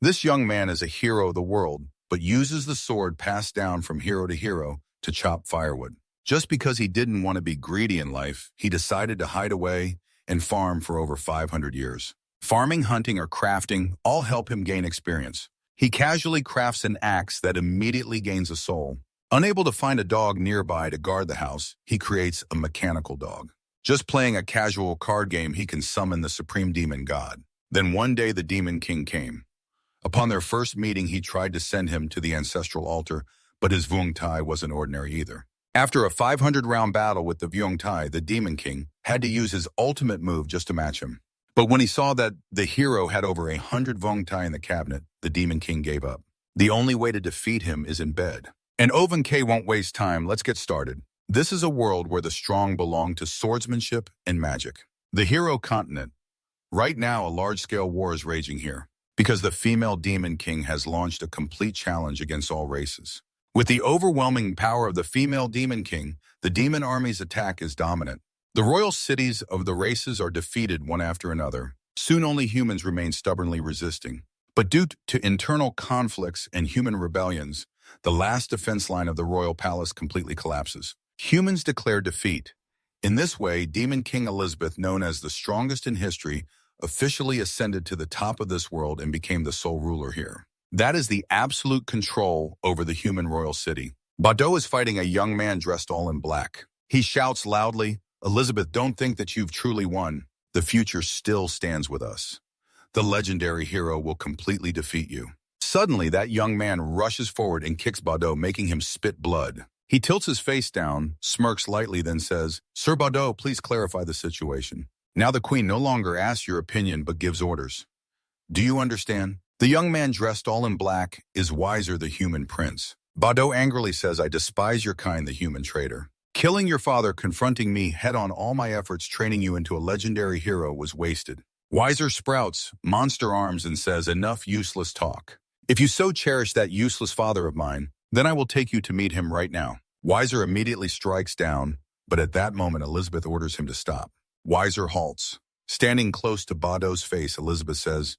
This young man is a hero of the world, but uses the sword passed down from hero to hero to chop firewood. Just because he didn't want to be greedy in life, he decided to hide away and farm for over 500 years. Farming, hunting, or crafting all help him gain experience. He casually crafts an axe that immediately gains a soul. Unable to find a dog nearby to guard the house, he creates a mechanical dog. Just playing a casual card game, he can summon the supreme demon god. Then one day the demon king came. Upon their first meeting, he tried to send him to the ancestral altar, but his Vuong Tai wasn't ordinary either. After a 500-round battle with the Vuong Tai, the demon king had to use his ultimate move just to match him. But when he saw that the hero had over 100 Vuong Tai in the cabinet, the demon king gave up. The only way to defeat him is in bed. And Oven K won't waste time. Let's get started. This is a world where the strong belong to swordsmanship and magic. The hero continent. Right now, a large-scale war is raging here, because the female demon king has launched a complete challenge against all races. With the overwhelming power of the female demon king, the demon army's attack is dominant. The royal cities of the races are defeated one after another. Soon only humans remain stubbornly resisting. But due to internal conflicts and human rebellions, the last defense line of the royal palace completely collapses. Humans declare defeat. In this way, Demon King Elizabeth, known as the strongest in history, officially ascended to the top of this world and became the sole ruler here. That is the absolute control over the human royal city. Bado is fighting a young man dressed all in black. He shouts loudly, "Elizabeth, don't think that you've truly won. The future still stands with us. The legendary hero will completely defeat you." Suddenly, that young man rushes forward and kicks Bado, making him spit blood. He tilts his face down, smirks lightly, then says, "Sir Bado, please clarify the situation." Now the queen no longer asks your opinion but gives orders. Do you understand? The young man dressed all in black is Wiser, the human prince. Bado angrily says, "I despise your kind, the human traitor. Killing your father, confronting me head-on, all my efforts training you into a legendary hero was wasted." Wiser sprouts monster arms and says, "Enough useless talk. If you so cherish that useless father of mine, then I will take you to meet him right now." Wiser immediately strikes down, but at that moment Elizabeth orders him to stop. Wiser halts. Standing close to Bado's face, Elizabeth says,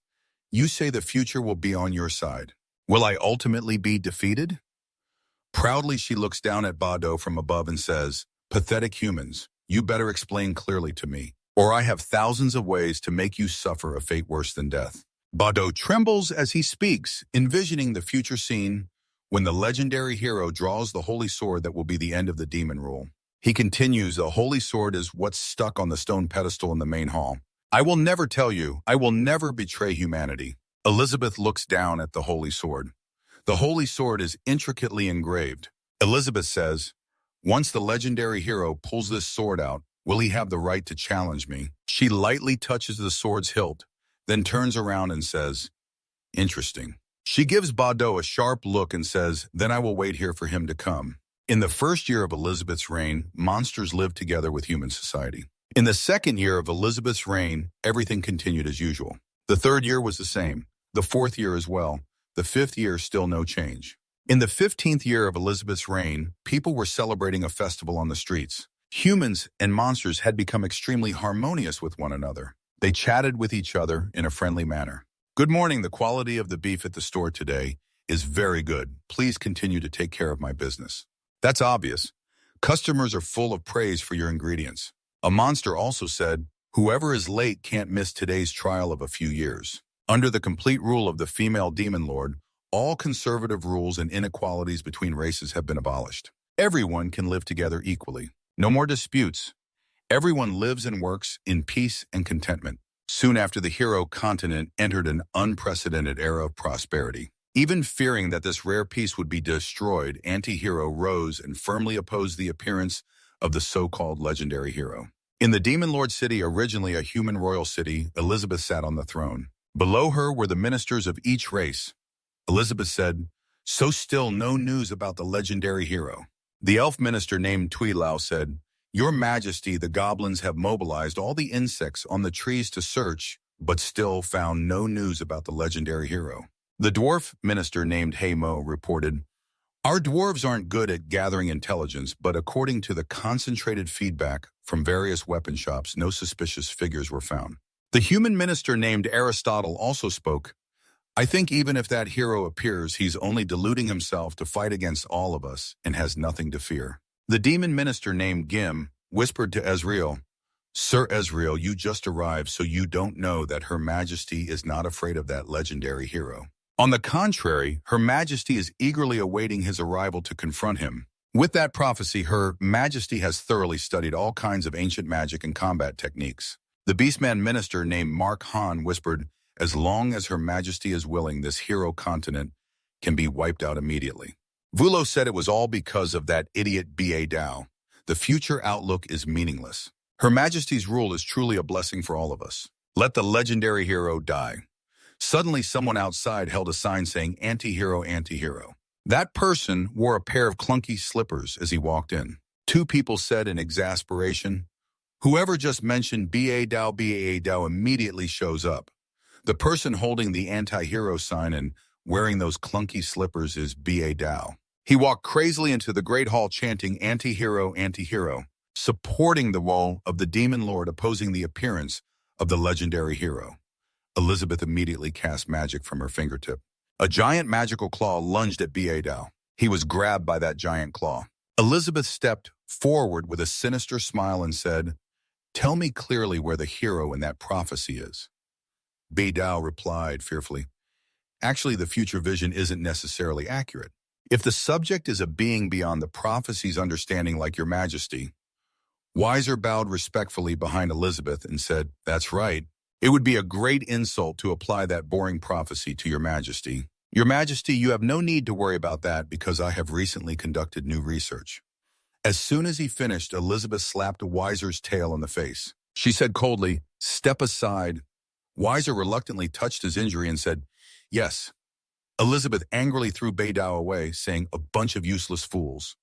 "You say the future will be on your side. Will I ultimately be defeated?" Proudly, she looks down at Bado from above and says, "Pathetic humans, you better explain clearly to me, or I have thousands of ways to make you suffer a fate worse than death." Bado trembles as he speaks, envisioning the future scene when the legendary hero draws the holy sword that will be the end of the demon rule. He continues, "The holy sword is what's stuck on the stone pedestal in the main hall. I will never tell you, I will never betray humanity." Elizabeth looks down at the holy sword. The holy sword is intricately engraved. Elizabeth says, "Once the legendary hero pulls this sword out, will he have the right to challenge me?" She lightly touches the sword's hilt, then turns around and says, "Interesting." She gives Bado a sharp look and says, "Then I will wait here for him to come." In the first year of Elizabeth's reign, monsters lived together with human society. In the second year of Elizabeth's reign, everything continued as usual. The third year was the same. The fourth year as well. The fifth year, still no change. In the 15th year of Elizabeth's reign, people were celebrating a festival on the streets. Humans and monsters had become extremely harmonious with one another. They chatted with each other in a friendly manner. "Good morning. The quality of the beef at the store today is very good. Please continue to take care of my business." That's obvious. Customers are full of praise for your ingredients. A monster also said, "Whoever is late can't miss today's trial of a few years." Under the complete rule of the female demon lord, all conservative rules and inequalities between races have been abolished. Everyone can live together equally. No more disputes. Everyone lives and works in peace and contentment. Soon after, the hero continent entered an unprecedented era of prosperity. Even fearing that this rare peace would be destroyed, anti-hero rose and firmly opposed the appearance of the so-called legendary hero. In the Demon Lord City, originally a human royal city, Elizabeth sat on the throne. Below her were the ministers of each race. Elizabeth said, "So still no news about the legendary hero." The elf minister named Tui Lao said, "Your Majesty, the goblins have mobilized all the insects on the trees to search, but still found no news about the legendary hero." The dwarf minister named Hei Mo reported, "Our dwarves aren't good at gathering intelligence, but according to the concentrated feedback from various weapon shops, no suspicious figures were found." The human minister named Aristotle also spoke, I think even if that hero appears, he's only deluding himself to fight against all of us and has nothing to fear. The demon minister named Gim whispered to Ezreal, Sir Ezreal, you just arrived, so you don't know that Her Majesty is not afraid of that legendary hero. On the contrary, Her Majesty is eagerly awaiting his arrival to confront him. With that prophecy, Her Majesty has thoroughly studied all kinds of ancient magic and combat techniques. The Beastman minister named Mark Han whispered, as long as Her Majesty is willing, this hero continent can be wiped out immediately. Vulo said it was all because of that idiot B.A. Dao. The future outlook is meaningless. Her Majesty's rule is truly a blessing for all of us. Let the legendary hero die. Suddenly, someone outside held a sign saying, anti-hero, anti-hero. That person wore a pair of clunky slippers as he walked in. Two people said in exasperation, whoever just mentioned B.A. Dao immediately shows up. The person holding the anti-hero sign and wearing those clunky slippers is B.A. Dao. He walked crazily into the Great Hall chanting anti-hero, anti-hero, supporting the wall of the Demon Lord opposing the appearance of the legendary hero. Elizabeth immediately cast magic from her fingertip. A giant magical claw lunged at B.A. Dao. He was grabbed by that giant claw. Elizabeth stepped forward with a sinister smile and said, tell me clearly where the hero in that prophecy is. B.A. Dao replied fearfully, actually, the future vision isn't necessarily accurate. If the subject is a being beyond the prophecy's understanding like Your Majesty, Wiser bowed respectfully behind Elizabeth and said, that's right. It would be a great insult to apply that boring prophecy to Your Majesty. Your Majesty, you have no need to worry about that because I have recently conducted new research. As soon as he finished, Elizabeth slapped Wiser's tail in the face. She said coldly, step aside. Wiser reluctantly touched his injury and said, yes. Elizabeth angrily threw B.A. Dao away, saying, a bunch of useless fools.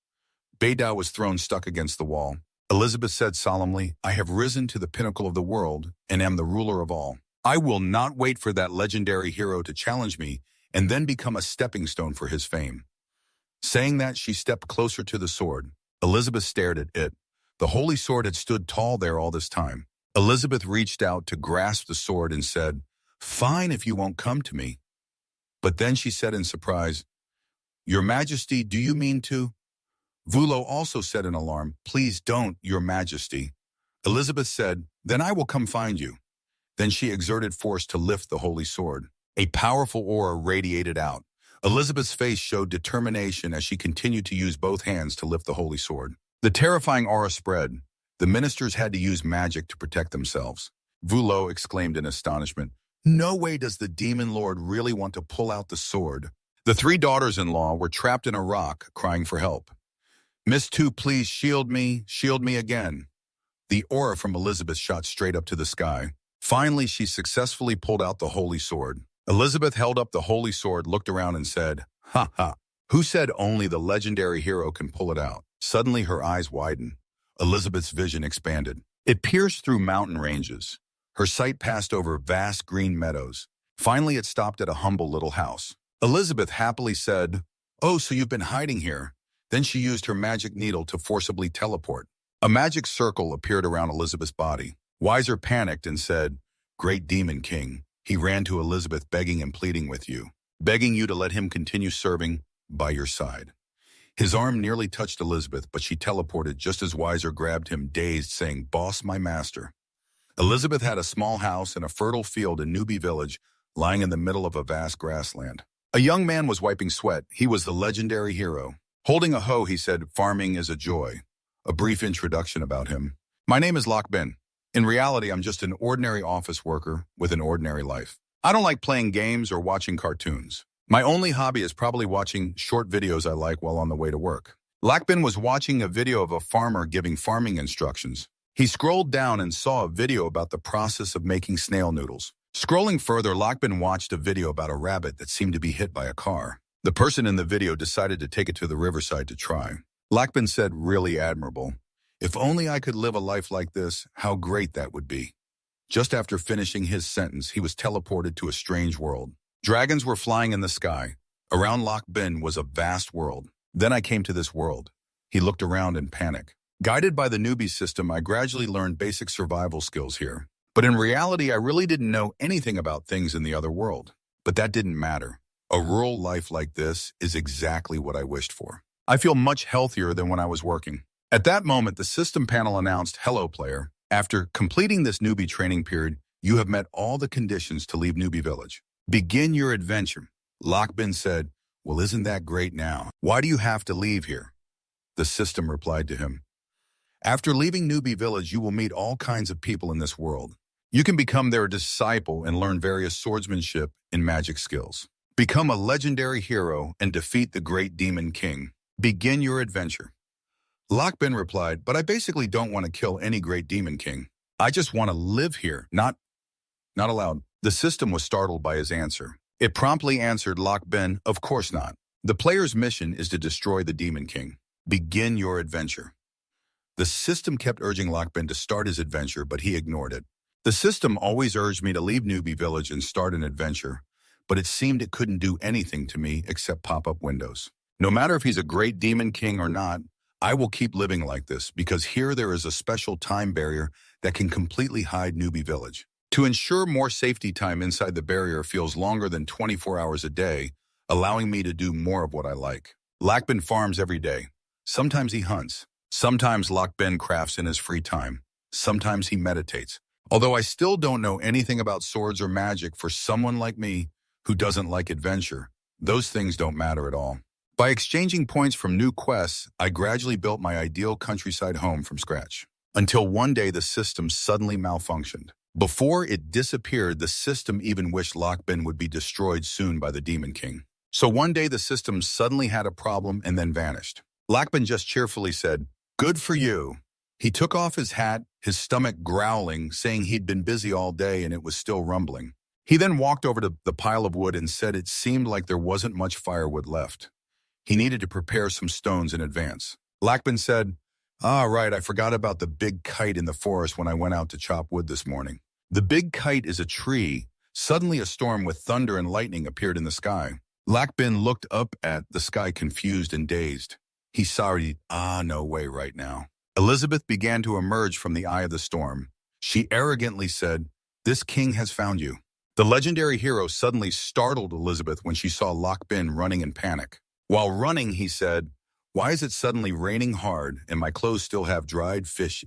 B.A. Dao was thrown stuck against the wall. Elizabeth said solemnly, I have risen to the pinnacle of the world and am the ruler of all. I will not wait for that legendary hero to challenge me and then become a stepping stone for his fame. Saying that, she stepped closer to the sword. Elizabeth stared at it. The holy sword had stood tall there all this time. Elizabeth reached out to grasp the sword and said, fine if you won't come to me. But then she said in surprise, Your Majesty, do you mean to? Vulo also said in alarm, please don't, Your Majesty. Elizabeth said, then I will come find you. Then she exerted force to lift the holy sword. A powerful aura radiated out. Elizabeth's face showed determination as she continued to use both hands to lift the holy sword. The terrifying aura spread. The ministers had to use magic to protect themselves. Vulo exclaimed in astonishment, no way does the demon lord really want to pull out the sword. The three daughters-in-law were trapped in a rock, crying for help. Miss Two, please shield me again. The aura from Elizabeth shot straight up to the sky. Finally, she successfully pulled out the holy sword. Elizabeth held up the holy sword, looked around and said, ha ha, who said only the legendary hero can pull it out? Suddenly her eyes widened. Elizabeth's vision expanded. It pierced through mountain ranges. Her sight passed over vast green meadows. Finally, it stopped at a humble little house. Elizabeth happily said, oh, so you've been hiding here. Then she used her magic needle to forcibly teleport. A magic circle appeared around Elizabeth's body. Wiser panicked and said, great demon king. He ran to Elizabeth begging and pleading with you, begging you to let him continue serving by your side. His arm nearly touched Elizabeth, but she teleported just as Wiser grabbed him, dazed, saying, boss, my master. Elizabeth had a small house in a fertile field in Newbie Village, lying in the middle of a vast grassland. A young man was wiping sweat. He was the legendary hero. Holding a hoe, he said, farming is a joy. A brief introduction about him. My name is Lock Ben. In reality, I'm just an ordinary office worker with an ordinary life. I don't like playing games or watching cartoons. My only hobby is probably watching short videos I like while on the way to work. Lockbin was watching a video of a farmer giving farming instructions. He scrolled down and saw a video about the process of making snail noodles. Scrolling further, Lockbin watched a video about a rabbit that seemed to be hit by a car. The person in the video decided to take it to the riverside to try. Lockbin said, really admirable. If only I could live a life like this, how great that would be. Just after finishing his sentence, he was teleported to a strange world. Dragons were flying in the sky. Around Lock Ben was a vast world. Then I came to this world. He looked around in panic. Guided by the newbie system, I gradually learned basic survival skills here. But in reality, I really didn't know anything about things in the other world. But that didn't matter. A rural life like this is exactly what I wished for. I feel much healthier than when I was working. At that moment, the system panel announced, "Hello, player. After completing this newbie training period, you have met all the conditions to leave Newbie Village. Begin your adventure." Lockbin said, "Well, isn't that great now? Why do you have to leave here?" The system replied to him, "After leaving Newbie Village, you will meet all kinds of people in this world. You can become their disciple and learn various swordsmanship and magic skills. Become a legendary hero and defeat the great demon king. Begin your adventure." Lockbin replied, "But I basically don't want to kill any great demon king. I just want to live here, not allowed." The system was startled by his answer. It promptly answered Lockbin, "Of course not. The player's mission is to destroy the demon king. Begin your adventure." The system kept urging Lockbin to start his adventure, but he ignored it. The system always urged me to leave Newbie Village and start an adventure, but it seemed it couldn't do anything to me except pop up windows. No matter if he's a great demon king or not, I will keep living like this because here there is a special time barrier that can completely hide Newbie Village. To ensure more safety time inside the barrier feels longer than 24 hours a day, allowing me to do more of what I like. Lockbin farms every day. Sometimes he hunts. Sometimes Lockbin crafts in his free time. Sometimes he meditates. Although I still don't know anything about swords or magic, for someone like me who doesn't like adventure, those things don't matter at all. By exchanging points from new quests, I gradually built my ideal countryside home from scratch. Until one day the system suddenly malfunctioned. Before it disappeared, the system even wished Lockbin would be destroyed soon by the Demon King. So one day the system suddenly had a problem and then vanished. Lockbin just cheerfully said, "Good for you." He took off his hat, his stomach growling, saying he'd been busy all day and it was still rumbling. He then walked over to the pile of wood and said it seemed like there wasn't much firewood left. He needed to prepare some stones in advance. Lockbin said, Right, I forgot about the big kite in the forest when I went out to chop wood this morning." The big kite is a tree. Suddenly a storm with thunder and lightning appeared in the sky. Lockbin looked up at the sky confused and dazed. He sighed, "No way right now." Elizabeth began to emerge from the eye of the storm. She arrogantly said, "This king has found you." The legendary hero suddenly startled Elizabeth when she saw Lockbin running in panic. While running, he said, "Why is it suddenly raining hard and my clothes still have dried fish?"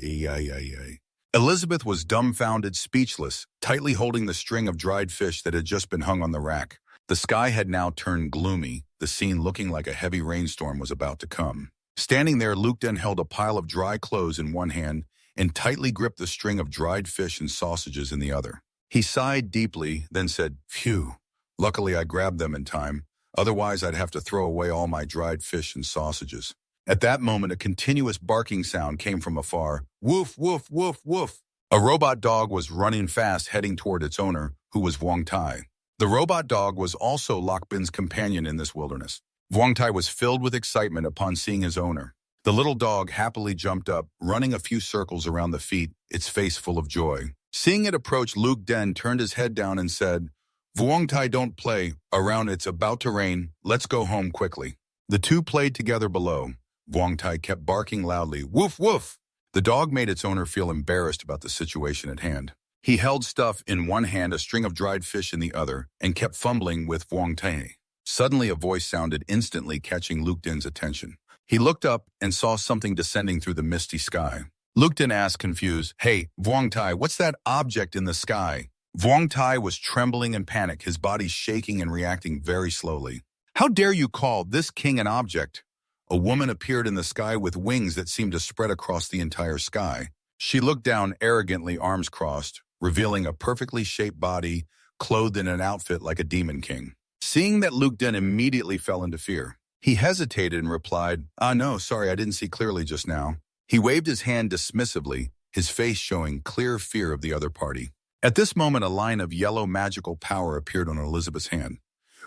Elizabeth was dumbfounded, speechless, tightly holding the string of dried fish that had just been hung on the rack. The sky had now turned gloomy, the scene looking like a heavy rainstorm was about to come. Standing there, Lukden held a pile of dry clothes in one hand and tightly gripped the string of dried fish and sausages in the other. He sighed deeply, then said, "Phew, luckily I grabbed them in time. Otherwise, I'd have to throw away all my dried fish and sausages." At that moment, a continuous barking sound came from afar. Woof, woof, woof, woof. A robot dog was running fast, heading toward its owner, who was Vuong Tai. The robot dog was also Lockbin's companion in this wilderness. Vuong Tai was filled with excitement upon seeing his owner. The little dog happily jumped up, running a few circles around the feet, its face full of joy. Seeing it approach, Luke Den turned his head down and said, "Vuong Tai, don't play around, it's about to rain. Let's go home quickly." The two played together below. Vuong Tai kept barking loudly, "Woof, woof." The dog made its owner feel embarrassed about the situation at hand. He held stuff in one hand, a string of dried fish in the other, and kept fumbling with Vuong Tai. Suddenly a voice sounded, instantly catching Lukden's attention. He looked up and saw something descending through the misty sky. Lukden asked, confused, "Hey, Vuong Tai, what's that object in the sky?" Vuong Tai was trembling in panic, his body shaking and reacting very slowly. "How dare you call this king an object?" A woman appeared in the sky with wings that seemed to spread across the entire sky. She looked down arrogantly, arms crossed, revealing a perfectly shaped body clothed in an outfit like a demon king. Seeing that, Luke Den immediately fell into fear. He hesitated and replied, "No, sorry, I didn't see clearly just now." He waved his hand dismissively, his face showing clear fear of the other party. At this moment, a line of yellow magical power appeared on Elizabeth's hand.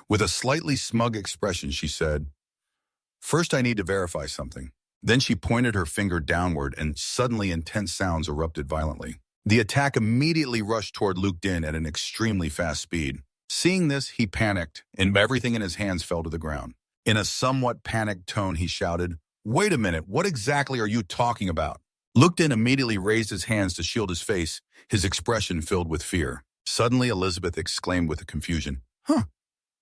With a slightly smug expression, she said, "First, I need to verify something." Then she pointed her finger downward and suddenly intense sounds erupted violently. The attack immediately rushed toward Luke Din at an extremely fast speed. Seeing this, he panicked, and everything in his hands fell to the ground. In a somewhat panicked tone, he shouted, "Wait a minute, what exactly are you talking about?" Luke Din immediately raised his hands to shield his face, his expression filled with fear. Suddenly, Elizabeth exclaimed with confusion,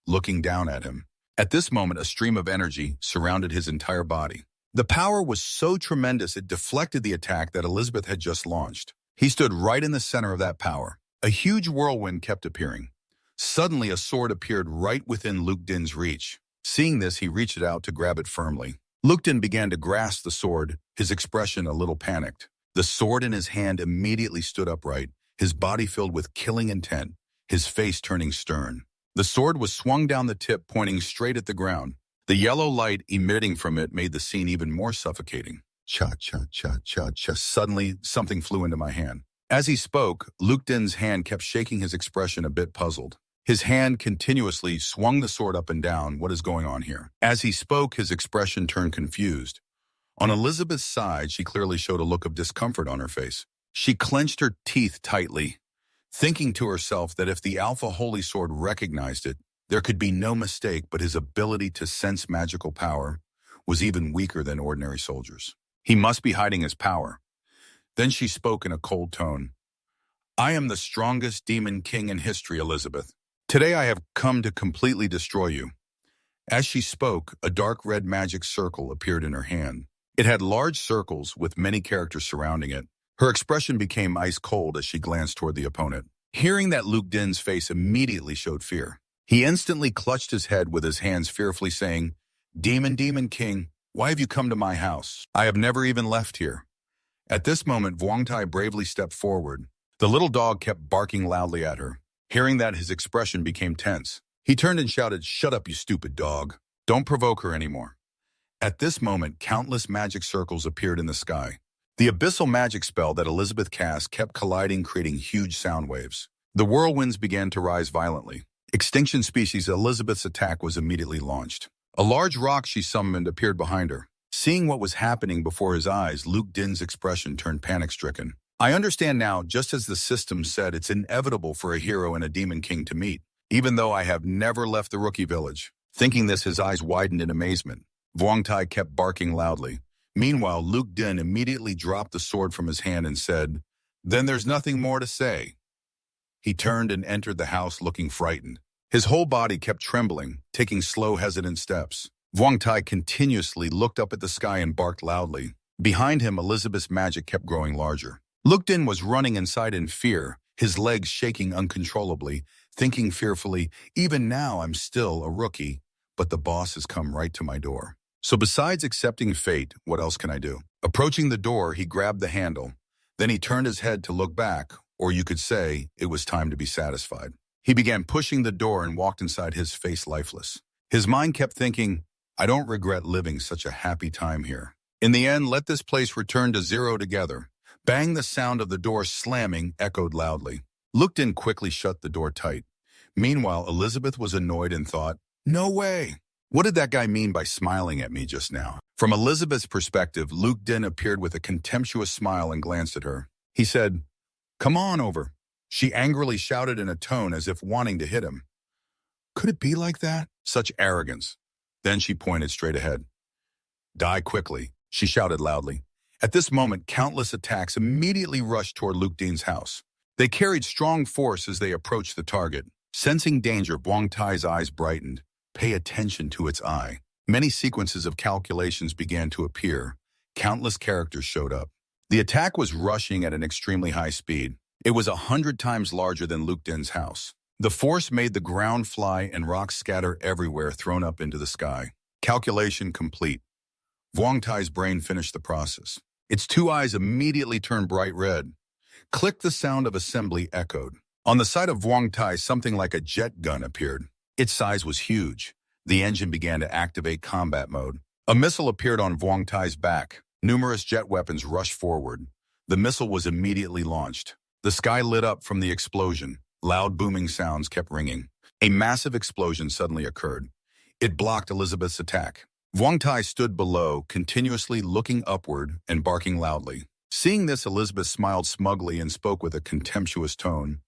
looking down at him. At this moment, a stream of energy surrounded his entire body. The power was so tremendous it deflected the attack that Elizabeth had just launched. He stood right in the center of that power. A huge whirlwind kept appearing. Suddenly, a sword appeared right within Luke Din's reach. Seeing this, he reached out to grab it firmly. Luke Din began to grasp the sword, his expression a little panicked. The sword in his hand immediately stood upright, his body filled with killing intent, his face turning stern. The sword was swung down the tip, pointing straight at the ground. The yellow light emitting from it made the scene even more suffocating. Cha-cha-cha-cha-cha. Suddenly, something flew into my hand. As he spoke, Luke Din's hand kept shaking, his expression a bit puzzled. His hand continuously swung the sword up and down. What is going on here? As he spoke, his expression turned confused. On Elizabeth's side, she clearly showed a look of discomfort on her face. She clenched her teeth tightly, thinking to herself that if the Alpha Holy Sword recognized it, there could be no mistake, but his ability to sense magical power was even weaker than ordinary soldiers. He must be hiding his power. Then she spoke in a cold tone. I am the strongest demon king in history, Elizabeth. Today I have come to completely destroy you. As she spoke, a dark red magic circle appeared in her hand. It had large circles with many characters surrounding it. Her expression became ice cold as she glanced toward the opponent. Hearing that, Luke Din's face immediately showed fear. He instantly clutched his head with his hands, fearfully saying, Demon King, why have you come to my house? I have never even left here. At this moment, Vuongtai bravely stepped forward. The little dog kept barking loudly at her. Hearing that, his expression became tense. He turned and shouted, Shut up, you stupid dog. Don't provoke her anymore. At this moment, countless magic circles appeared in the sky. The abyssal magic spell that Elizabeth cast kept colliding, creating huge sound waves. The whirlwinds began to rise violently. Extinction species Elizabeth's attack was immediately launched. A large rock she summoned appeared behind her. Seeing what was happening before his eyes, Luke Din's expression turned panic-stricken. I understand now, just as the system said, it's inevitable for a hero and a demon king to meet, even though I have never left the rookie village. Thinking this, his eyes widened in amazement. Vuongtai kept barking loudly. Meanwhile, Luke Din immediately dropped the sword from his hand and said, Then there's nothing more to say. He turned and entered the house looking frightened. His whole body kept trembling, taking slow, hesitant steps. Vuongtai continuously looked up at the sky and barked loudly. Behind him, Elizabeth's magic kept growing larger. Luke Din was running inside in fear, his legs shaking uncontrollably, thinking fearfully, Even now I'm still a rookie, but the boss has come right to my door. So besides accepting fate, what else can I do? Approaching the door, he grabbed the handle. Then he turned his head to look back, or you could say it was time to be satisfied. He began pushing the door and walked inside, his face lifeless. His mind kept thinking, I don't regret living such a happy time here. In the end, let this place return to zero together. Bang! The sound of the door slamming echoed loudly. Luke Din quickly shut the door tight. Meanwhile, Elizabeth was annoyed and thought, No way! What did that guy mean by smiling at me just now? From Elizabeth's perspective, Luke Din appeared with a contemptuous smile and glanced at her. He said, Come on over. She angrily shouted in a tone as if wanting to hit him. Could it be like that? Such arrogance. Then she pointed straight ahead. Die quickly, she shouted loudly. At this moment, countless attacks immediately rushed toward Luke Din's house. They carried strong force as they approached the target. Sensing danger, Vuongtai's eyes brightened. Pay attention to its eye. Many sequences of calculations began to appear. Countless characters showed up. The attack was rushing at an extremely high speed. It was 100 times larger than Luke Din's house. The force made the ground fly and rocks scatter everywhere, thrown up into the sky. Calculation complete. Vuongtai's brain finished the process. Its two eyes immediately turned bright red. Click! The sound of assembly echoed. On the side of Vuongtai, something like a jet gun appeared. Its size was huge. The engine began to activate combat mode. A missile appeared on Vuongtai's back. Numerous jet weapons rushed forward. The missile was immediately launched. The sky lit up from the explosion. Loud booming sounds kept ringing. A massive explosion suddenly occurred. It blocked Elizabeth's attack. Vuongtai stood below, continuously looking upward and barking loudly. Seeing this, Elizabeth smiled smugly and spoke with a contemptuous tone.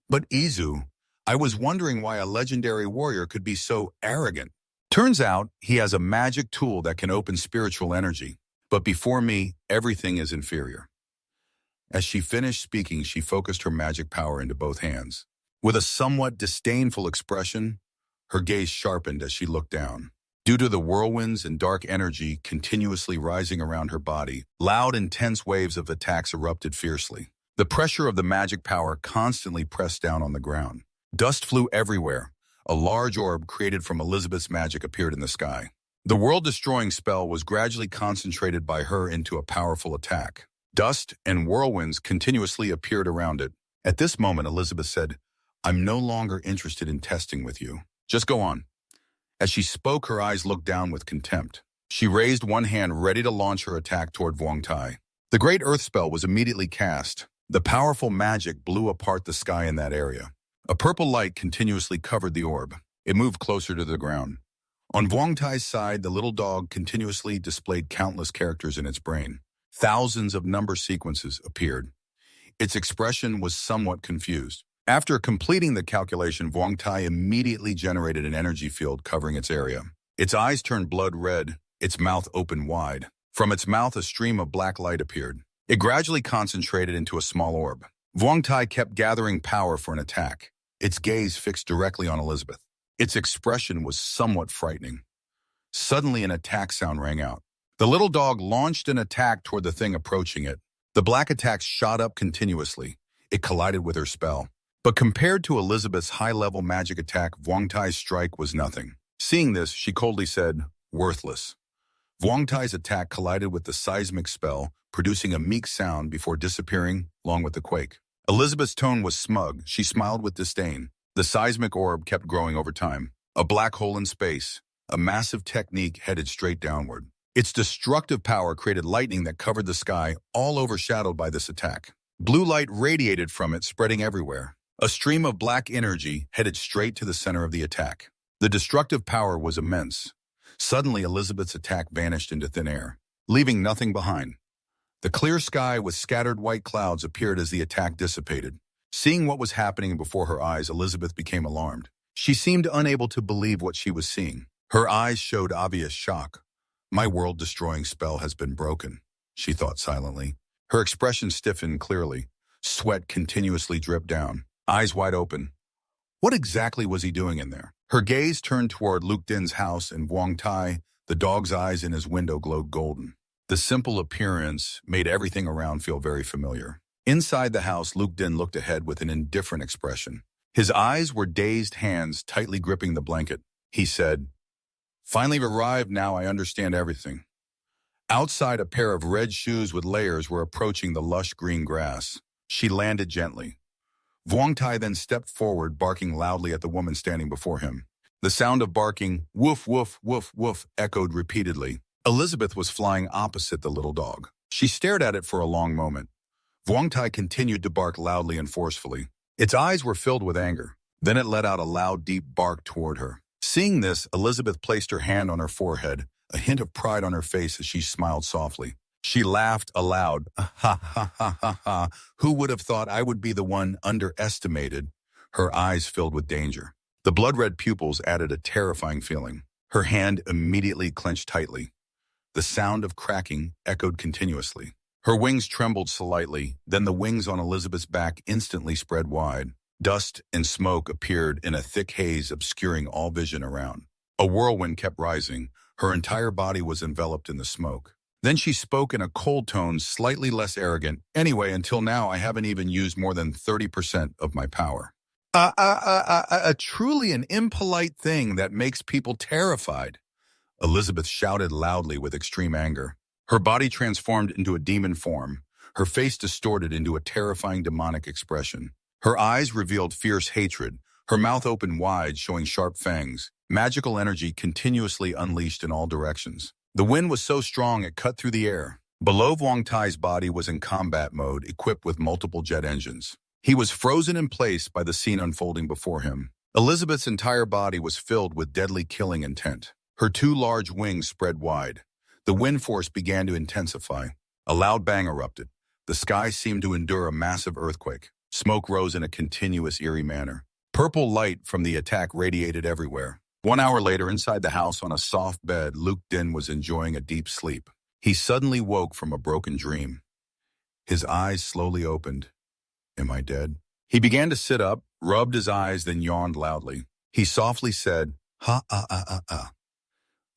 But Izu, I was wondering why a legendary warrior could be so arrogant. Turns out, he has a magic tool that can open spiritual energy. But before me, everything is inferior. As she finished speaking, she focused her magic power into both hands. With a somewhat disdainful expression, Her gaze sharpened as she looked down. Due to the whirlwinds and dark energy continuously rising around her body, loud, intense waves of attacks erupted fiercely. The pressure of the magic power constantly pressed down on the ground. Dust flew everywhere. A large orb created from Elizabeth's magic appeared in the sky. The world-destroying spell was gradually concentrated by her into a powerful attack. Dust and whirlwinds continuously appeared around it. At this moment, Elizabeth said, "I'm no longer interested in testing with you. Just go on." As she spoke, her eyes looked down with contempt. She raised one hand ready to launch her attack toward Vuong Tai. The Great Earth spell was immediately cast. The powerful magic blew apart the sky in that area. A purple light continuously covered the orb. It moved closer to the ground. On Vuong Tai's side, the little dog continuously displayed countless characters in its brain. Thousands of number sequences appeared. Its expression was somewhat confused. After completing the calculation, Vuong Tai immediately generated an energy field covering its area. Its eyes turned blood red, its mouth opened wide. From its mouth, a stream of black light appeared. It gradually concentrated into a small orb. Vuong Tai kept gathering power for an attack, its gaze fixed directly on Elizabeth. Its expression was somewhat frightening. Suddenly, an attack sound rang out. The little dog launched an attack toward the thing approaching it. The black attacks shot up continuously. It collided with her spell. But compared to Elizabeth's high-level magic attack, Vuong Tai's strike was nothing. Seeing this, she coldly said, "Worthless." Vuong Tai's attack collided with the seismic spell, producing a meek sound before disappearing, along with the quake. Elizabeth's tone was smug. She smiled with disdain. The seismic orb kept growing over time. A black hole in space, a massive technique headed straight downward. Its destructive power created lightning that covered the sky, all overshadowed by this attack. Blue light radiated from it, spreading everywhere. A stream of black energy headed straight to the center of the attack. The destructive power was immense. Suddenly, Elizabeth's attack vanished into thin air, leaving nothing behind. The clear sky with scattered white clouds appeared as the attack dissipated. Seeing what was happening before her eyes, Elizabeth became alarmed. She seemed unable to believe what she was seeing. Her eyes showed obvious shock. "My world-destroying spell has been broken," she thought silently. Her expression stiffened clearly. Sweat continuously dripped down, eyes wide open. What exactly was he doing in there? Her gaze turned toward Luke Din's house in Vuong Tai. The dog's eyes in his window glowed golden. The simple appearance made everything around feel very familiar. Inside the house, Luke Din looked ahead with an indifferent expression. His eyes were dazed hands tightly gripping the blanket. He said, "Finally arrived, now I understand everything." Outside, a pair of red shoes with layers were approaching the lush green grass. She landed gently. Vuong Tai then stepped forward, barking loudly at the woman standing before him. The sound of barking, woof, woof, woof, woof, echoed repeatedly. Elizabeth was flying opposite the little dog. She stared at it for a long moment. Vuong Tai continued to bark loudly and forcefully. Its eyes were filled with anger. Then it let out a loud, deep bark toward her. Seeing this, Elizabeth placed her hand on her forehead, a hint of pride on her face as she smiled softly. She laughed aloud. "Ha ha ha ha ha. Who would have thought I would be the one underestimated?" Her eyes filled with danger. The blood-red pupils added a terrifying feeling. Her hand immediately clenched tightly. The sound of cracking echoed continuously. Her wings trembled slightly, then the wings on Elizabeth's back instantly spread wide. Dust and smoke appeared in a thick haze, obscuring all vision around. A whirlwind kept rising. Her entire body was enveloped in the smoke. Then she spoke in a cold tone, slightly less arrogant. "Anyway, until now, I haven't even used more than 30% of my power." Truly an impolite thing that makes people terrified. Elizabeth shouted loudly with extreme anger. Her body transformed into a demon form. Her face distorted into a terrifying demonic expression. Her eyes revealed fierce hatred. Her mouth opened wide, showing sharp fangs. Magical energy continuously unleashed in all directions. The wind was so strong it cut through the air. Below, Vuong Tai's body was in combat mode, equipped with multiple jet engines. He was frozen in place by the scene unfolding before him. Elizabeth's entire body was filled with deadly killing intent. Her two large wings spread wide. The wind force began to intensify. A loud bang erupted. The sky seemed to endure a massive earthquake. Smoke rose in a continuous, eerie manner. Purple light from the attack radiated everywhere. 1 hour later, inside the house on a soft bed, Luke Din was enjoying a deep sleep. He suddenly woke from a broken dream. His eyes slowly opened. "Am I dead?" He began to sit up, rubbed his eyes, then yawned loudly. He softly said, Ha ah ah ah ah.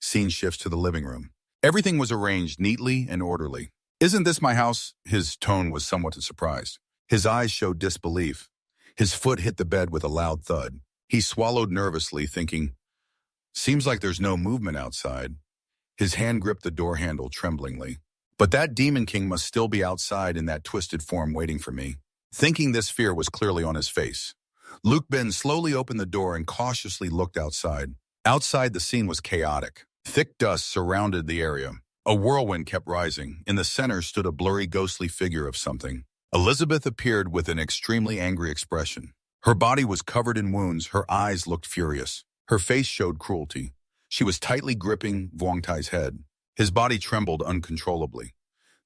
Scene shifts to the living room. Everything was arranged neatly and orderly. Isn't this my house? His tone was somewhat surprised. His eyes showed disbelief. His foot hit the bed with a loud thud. He swallowed nervously, thinking, seems like there's no movement outside. His hand gripped the door handle tremblingly. But that Demon King must still be outside in that twisted form waiting for me. Thinking this fear was clearly on his face. Luke Ben slowly opened the door and cautiously looked outside. Outside, the scene was chaotic. Thick dust surrounded the area. A whirlwind kept rising. In the center stood a blurry, ghostly figure of something. Elizabeth appeared with an extremely angry expression. Her body was covered in wounds. Her eyes looked furious. Her face showed cruelty. She was tightly gripping Vuongtai's head. His body trembled uncontrollably.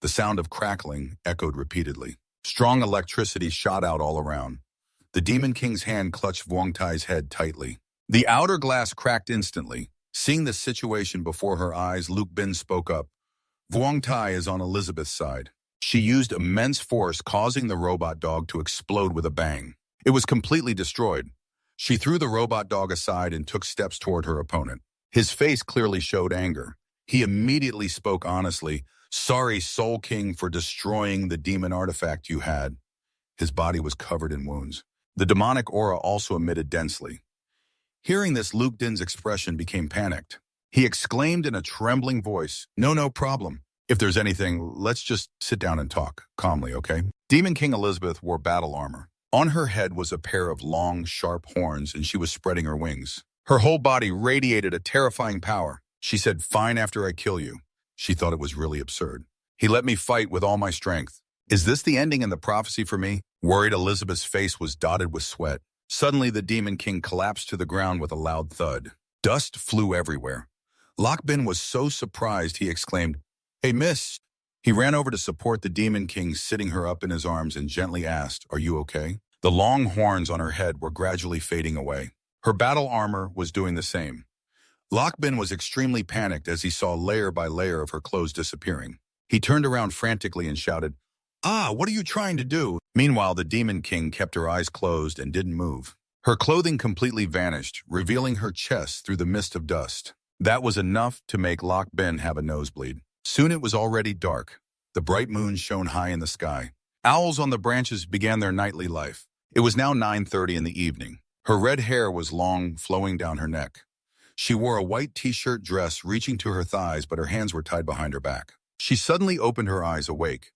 The sound of crackling echoed repeatedly. Strong electricity shot out all around. The Demon King's hand clutched Vuongtai's head tightly. The outer glass cracked instantly. Seeing the situation before her eyes, Luke Bin spoke up. Vuongtai is on Elizabeth's side. She used immense force, causing the robot dog to explode with a bang. It was completely destroyed. She threw the robot dog aside and took steps toward her opponent. His face clearly showed anger. He immediately spoke honestly. Sorry, Soul King, for destroying the demon artifact you had. His body was covered in wounds. The demonic aura also emitted densely. Hearing this, Luke Din's expression became panicked. He exclaimed in a trembling voice, no problem. If there's anything, let's just sit down and talk, calmly, okay? Demon King Elizabeth wore battle armor. On her head was a pair of long, sharp horns, and she was spreading her wings. Her whole body radiated a terrifying power. She said, fine after I kill you. She thought it was really absurd. He let me fight with all my strength. Is this the ending in the prophecy for me? Worried, Elizabeth's face was dotted with sweat. Suddenly, the Demon King collapsed to the ground with a loud thud. Dust flew everywhere. Lock Bin was so surprised he exclaimed, Hey, miss. He ran over to support the Demon King, sitting her up in his arms, and gently asked, Are you okay? The long horns on her head were gradually fading away. Her battle armor was doing the same. Lock Bin was extremely panicked as he saw layer by layer of her clothes disappearing. He turned around frantically and shouted, what are you trying to do? Meanwhile, the Demon King kept her eyes closed and didn't move. Her clothing completely vanished, revealing her chest through the mist of dust. That was enough to make Lock Bin have a nosebleed. Soon it was already dark. The bright moon shone high in the sky. Owls on the branches began their nightly life. It was now 9:30 in the evening. Her red hair was long, flowing down her neck. She wore a white t-shirt dress reaching to her thighs, but her hands were tied behind her back. She suddenly opened her eyes, awake.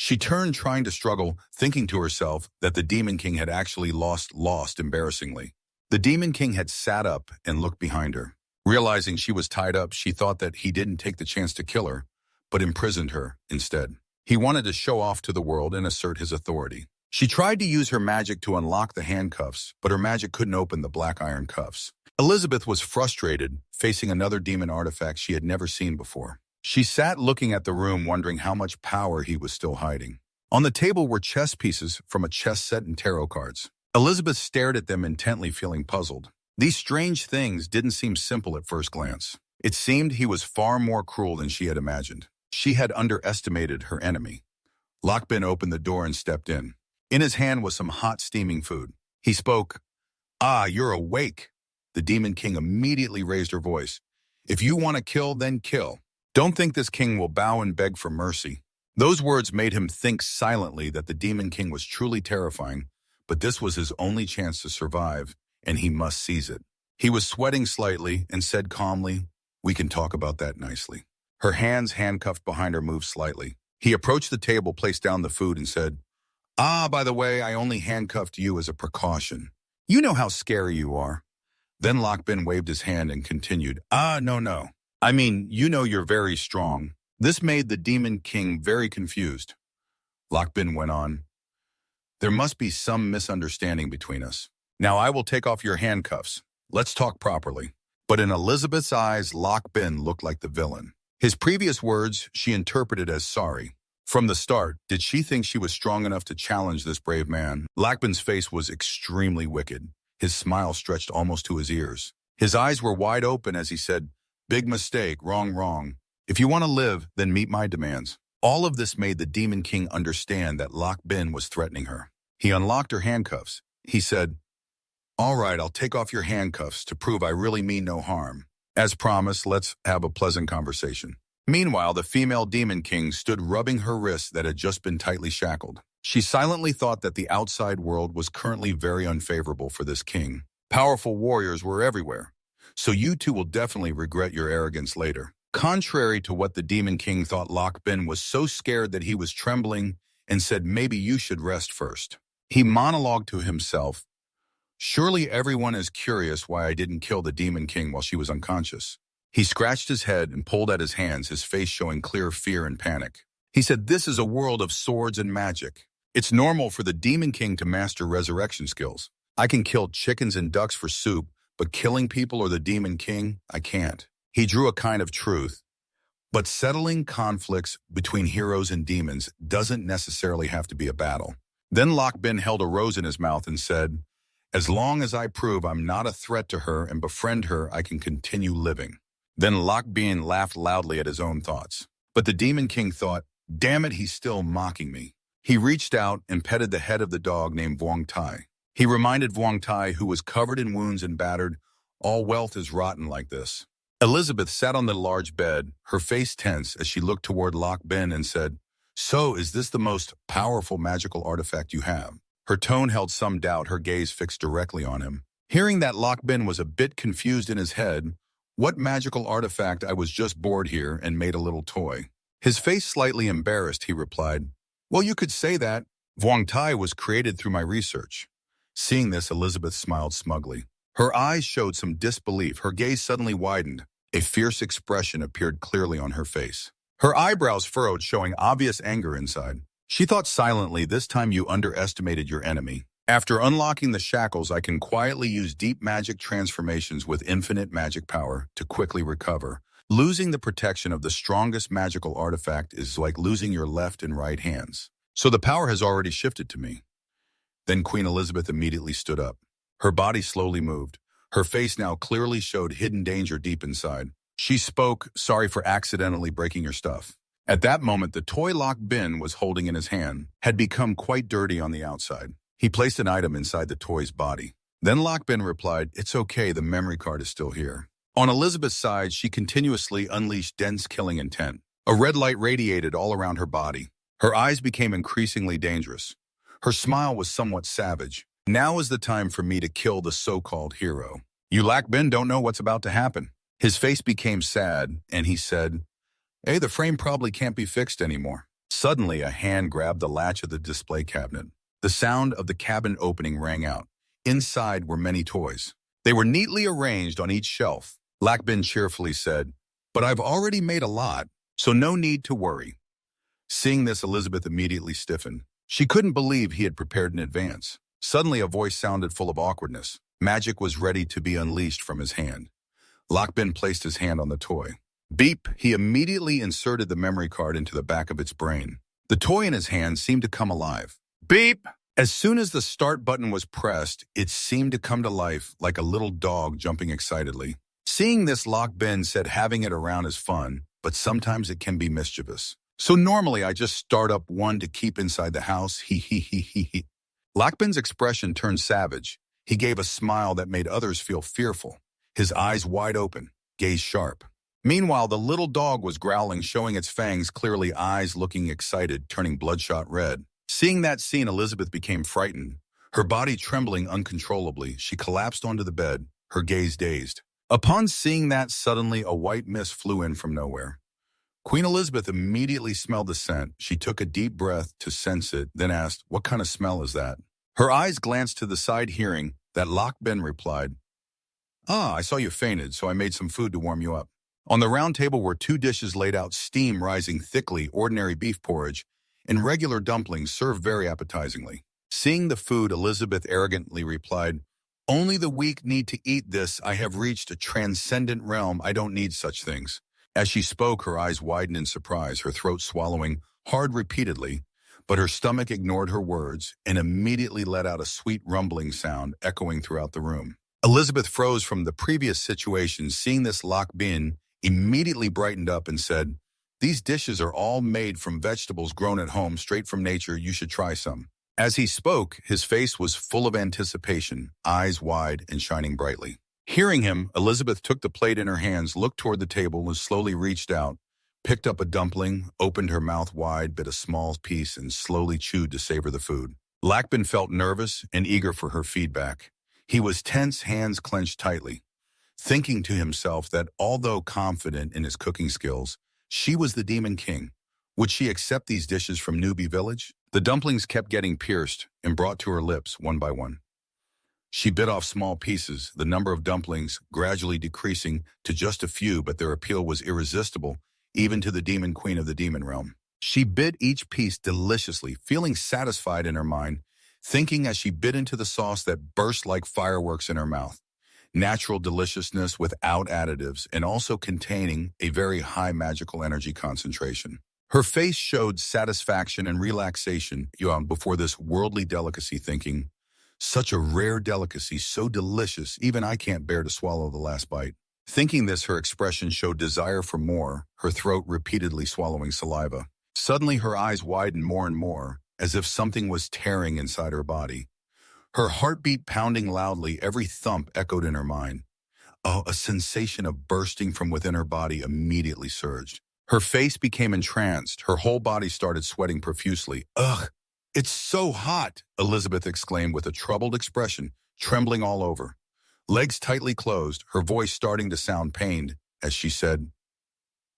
She turned, trying to struggle, thinking to herself that the Demon King had actually lost embarrassingly. The Demon King had sat up and looked behind her. Realizing she was tied up, she thought that he didn't take the chance to kill her, but imprisoned her instead. He wanted to show off to the world and assert his authority. She tried to use her magic to unlock the handcuffs, but her magic couldn't open the black iron cuffs. Elizabeth was frustrated, facing another demon artifact she had never seen before. She sat looking at the room, wondering how much power he was still hiding. On the table were chess pieces from a chess set and tarot cards. Elizabeth stared at them intently, feeling puzzled. These strange things didn't seem simple at first glance. It seemed he was far more cruel than she had imagined. She had underestimated her enemy. Lock Bin opened the door and stepped in. In his hand was some hot, steaming food. He spoke, you're awake. The Demon King immediately raised her voice. If you want to kill, then kill. Don't think this king will bow and beg for mercy. Those words made him think silently that the Demon King was truly terrifying, but this was his only chance to survive, and he must seize it. He was sweating slightly and said calmly, We can talk about that nicely. Her hands, handcuffed behind her, moved slightly. He approached the table, placed down the food, and said, by the way, I only handcuffed you as a precaution. You know how scary you are. Then Lock Bin waved his hand and continued, no. I mean, you know you're very strong. This made the Demon King very confused. Lock Bin went on, There must be some misunderstanding between us. Now I will take off your handcuffs. Let's talk properly. But in Elizabeth's eyes, Lock Bin looked like the villain. His previous words she interpreted as sorry. From the start, did she think she was strong enough to challenge this brave man? Lock Bin's face was extremely wicked. His smile stretched almost to his ears. His eyes were wide open as he said, Big mistake, wrong. If you want to live, then meet my demands. All of this made the Demon King understand that Lock Bin was threatening her. He unlocked her handcuffs. He said, All right, I'll take off your handcuffs to prove I really mean no harm. As promised, let's have a pleasant conversation. Meanwhile, the female demon king stood rubbing her wrists that had just been tightly shackled. She silently thought that the outside world was currently very unfavorable for this king. Powerful warriors were everywhere, so you two will definitely regret your arrogance later. Contrary to what the demon king thought, Lock Bin was so scared that he was trembling and said, maybe you should rest first. He monologued to himself, surely everyone is curious why I didn't kill the demon king while she was unconscious. He scratched his head and pulled at his hands, his face showing clear fear and panic. He said, this is a world of swords and magic. It's normal for the demon king to master resurrection skills. I can kill chickens and ducks for soup, but killing people or the demon king, I can't. He drew a kind of truth. But settling conflicts between heroes and demons doesn't necessarily have to be a battle. Then Lock Bin held a rose in his mouth and said, as long as I prove I'm not a threat to her and befriend her, I can continue living. Then Lock Bin laughed loudly at his own thoughts. But the demon king thought, damn it, he's still mocking me. He reached out and petted the head of the dog named Vuong Tai. He reminded Vuong Tai, who was covered in wounds and battered, all wealth is rotten like this. Elizabeth sat on the large bed, her face tense as she looked toward Lock Bin and said, so is this the most powerful magical artifact you have? Her tone held some doubt, her gaze fixed directly on him. Hearing that, Lock Bin was a bit confused in his head. What magical artifact? I was just bored here and made a little toy. His face slightly embarrassed, he replied, well, you could say that. Vuong Tai was created through my research. Seeing this, Elizabeth smiled smugly. Her eyes showed some disbelief. Her gaze suddenly widened. A fierce expression appeared clearly on her face. Her eyebrows furrowed, showing obvious anger inside. She thought silently, this time you underestimated your enemy. After unlocking the shackles, I can quietly use deep magic transformations with infinite magic power to quickly recover. Losing the protection of the strongest magical artifact is like losing your left and right hands. So the power has already shifted to me. Then Queen Elizabeth immediately stood up. Her body slowly moved. Her face now clearly showed hidden danger deep inside. She spoke, sorry for accidentally breaking your stuff. At that moment, the toy Lock Bin was holding in his hand had become quite dirty on the outside. He placed an item inside the toy's body. Then Lock Bin replied, it's okay, the memory card is still here. On Elizabeth's side, she continuously unleashed dense killing intent. A red light radiated all around her body. Her eyes became increasingly dangerous. Her smile was somewhat savage. Now is the time for me to kill the so-called hero. You Lock Bin don't know what's about to happen. His face became sad, and he said, hey, the frame probably can't be fixed anymore. Suddenly, a hand grabbed the latch of the display cabinet. The sound of the cabinet opening rang out. Inside were many toys. They were neatly arranged on each shelf. Lock Bin cheerfully said, but I've already made a lot, so no need to worry. Seeing this, Elizabeth immediately stiffened. She couldn't believe he had prepared in advance. Suddenly, a voice sounded full of awkwardness. Magic was ready to be unleashed from his hand. Lock Bin placed his hand on the toy. Beep! He immediately inserted the memory card into the back of its brain. The toy in his hand seemed to come alive. Beep! As soon as the start button was pressed, it seemed to come to life like a little dog jumping excitedly. Seeing this, Lock Bin said having it around is fun, but sometimes it can be mischievous. So normally I just start up one to keep inside the house, he. Lock Bin's expression turned savage. He gave a smile that made others feel fearful. His eyes wide open, gaze sharp. Meanwhile, the little dog was growling, showing its fangs clearly, eyes looking excited, turning bloodshot red. Seeing that scene, Elizabeth became frightened. Her body trembling uncontrollably, she collapsed onto the bed, her gaze dazed. Upon seeing that, suddenly a white mist flew in from nowhere. Queen Elizabeth immediately smelled the scent. She took a deep breath to sense it, then asked, what kind of smell is that? Her eyes glanced to the side, hearing that Lock Bin replied, I saw you fainted, so I made some food to warm you up. On the round table were 2 dishes laid out, steam rising thickly, ordinary beef porridge, and regular dumplings served very appetizingly. Seeing the food, Elizabeth arrogantly replied, only the weak need to eat this. I have reached a transcendent realm. I don't need such things. As she spoke, her eyes widened in surprise, her throat swallowing hard repeatedly, but her stomach ignored her words and immediately let out a sweet rumbling sound echoing throughout the room. Elizabeth froze from the previous situation. Seeing this, Lock Bin immediately brightened up and said, these dishes are all made from vegetables grown at home, straight from nature. You should try some. As he spoke, his face was full of anticipation, eyes wide and shining brightly. Hearing him, Elizabeth took the plate in her hands, looked toward the table, and slowly reached out, picked up a dumpling, opened her mouth wide, bit a small piece, and slowly chewed to savor the food. Lakban felt nervous and eager for her feedback. He was tense, hands clenched tightly, thinking to himself that although confident in his cooking skills, she was the Demon King. Would she accept these dishes from Newbie Village? The dumplings kept getting pierced and brought to her lips one by one. She bit off small pieces, the number of dumplings gradually decreasing to just a few, but their appeal was irresistible, even to the Demon Queen of the Demon Realm. She bit each piece deliciously, feeling satisfied in her mind, thinking as she bit into the sauce that burst like fireworks in her mouth. Natural deliciousness without additives and also containing a very high magical energy concentration. Her face showed satisfaction and relaxation before this worldly delicacy, thinking, such a rare delicacy, so delicious, even I can't bear to swallow the last bite. Thinking this, her expression showed desire for more, her throat repeatedly swallowing saliva. Suddenly, her eyes widened more and more, as if something was tearing inside her body. Her heartbeat pounding loudly, every thump echoed in her mind. Oh, a sensation of bursting from within her body immediately surged. Her face became entranced, her whole body started sweating profusely. Ugh! It's so hot, Elizabeth exclaimed with a troubled expression, trembling all over. Legs tightly closed, her voice starting to sound pained, as she said,